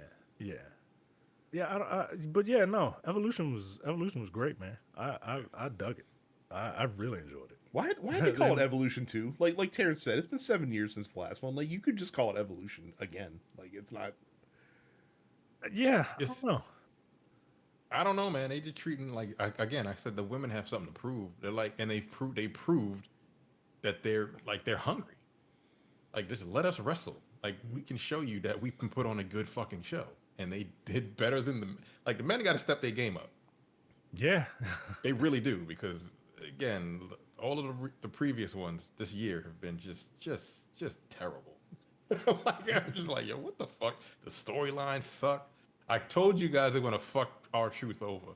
But yeah, no. Evolution was great, man. I dug it. I really enjoyed it. why did they call it Evolution 2? Like Terrence said, it's been 7 years since the last one. Like you could just call it Evolution again. Like it's not. Yeah, I It's- don't know. I don't know, man. They just treating like again. I said the women have something to prove. They're like, and they proved that they're hungry. Like, just let us wrestle. Like, we can show you that we can put on a good fucking show. And they did better than the men got to step their game up. Yeah. They really do, because again, all of the previous ones this year have been just terrible. Like, I'm just like, yo, what the fuck? The storylines suck. I told you guys they're gonna fuck R-Truth over.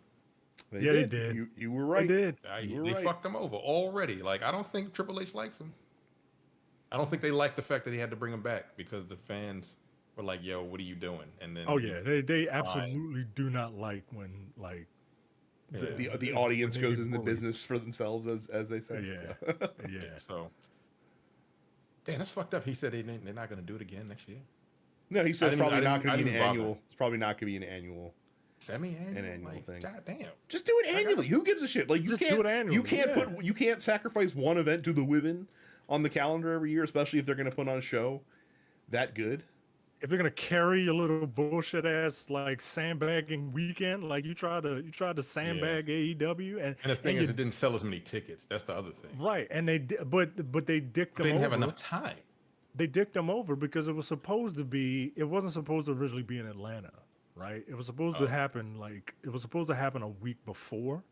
They did. You were right. They did. They fucked him over already. Like, I don't think Triple H likes him. I don't think they like the fact that he had to bring him back, because the fans were like, yo, what are you doing? And then they absolutely do not like when like the audience goes into business for themselves, as they say. Yeah. So damn, that's fucked up. He said they're not going to do it again next year. No, he said it's probably not going to be an annual. It's probably not going to be an annual. Semi-annual, thing. God damn. Just do it annually. Who gives a shit? Like, do it annually. You can't sacrifice one event to the women on the calendar every year, especially if they're going to put on a show that good. If they're gonna carry a little bullshit ass like sandbagging weekend, like you try to sandbag AEW, and the thing is, it didn't sell as many tickets. That's the other thing, right? And they but they dicked them. They didn't over. have enough time. They dicked them over because it wasn't supposed to originally be in Atlanta, right? It was supposed to happen a week before,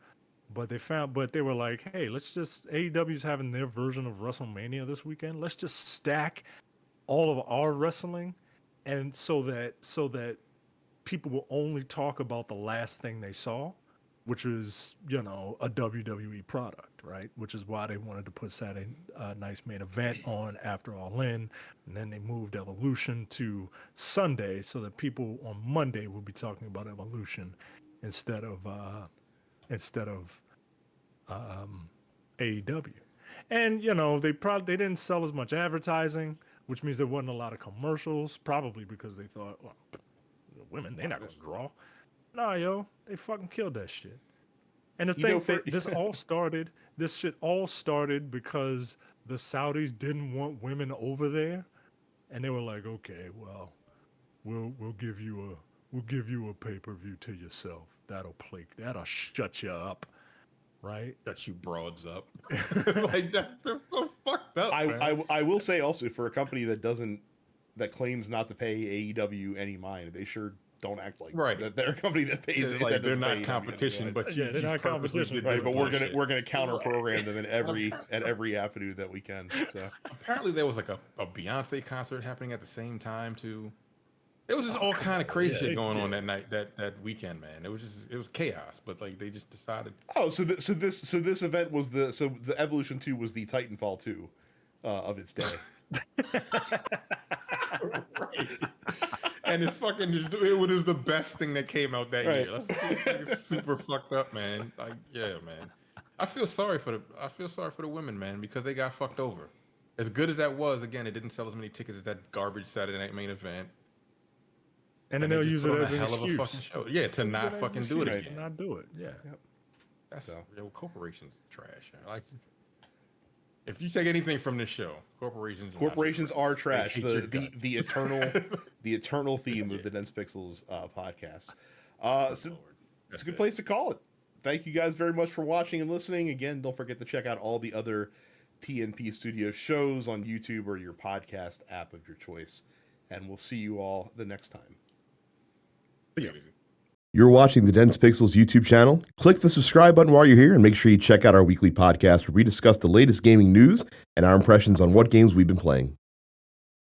but they were like, hey, let's just AEW's having their version of WrestleMania this weekend. Let's just stack all of our wrestling. And so that people will only talk about the last thing they saw, which is, a WWE product, right? Which is why they wanted to put Saturday Night's Main Event on after All In, and then they moved Evolution to Sunday so that people on Monday will be talking about Evolution instead of AEW. And they didn't sell as much advertising, which means there wasn't a lot of commercials, probably because they thought, well, the women, they're not going to draw. Nah, yo, they fucking killed that shit. And the thing, this shit all started because the Saudis didn't want women over there. And they were like, okay, well, we'll give you a pay-per-view to yourself. That'll shut you up. Right, that you broads up. Like, that's so fucked up. I will say also, for a company that claims not to pay AEW any mind, they sure don't act like that. They're a company that pays it. Like, they're not competition, but they're not competition. Right, but we're gonna counter program them in every avenue that we can. So apparently there was like a Beyonce concert happening at the same time too. It was just all kind of crazy shit going on that night, that weekend, man. It was chaos, but like they just decided. Oh, so this event was the Evolution 2 was the Titanfall 2 of its day. Right. And it was the best thing that came out that year. That's super fucked up, man. Like, yeah, man. I feel sorry for the women, man, because they got fucked over. As good as that was, again, it didn't sell as many tickets as that garbage Saturday Night Main Event. And then they'll use it as an excuse. Fucking show. Yeah, to not fucking do it again. Not do it. Yeah. Yep. That's corporations trash. Like, if you take anything from this show, corporations are trash. The eternal theme of the Dense Pixels podcast. So it's a good place to call it. Thank you guys very much for watching and listening. Again, don't forget to check out all the other TNP Studio shows on YouTube or your podcast app of your choice. And we'll see you all the next time. You're watching the Dense Pixels YouTube channel. Click the subscribe button while you're here and make sure you check out our weekly podcast where we discuss the latest gaming news and our impressions on what games we've been playing.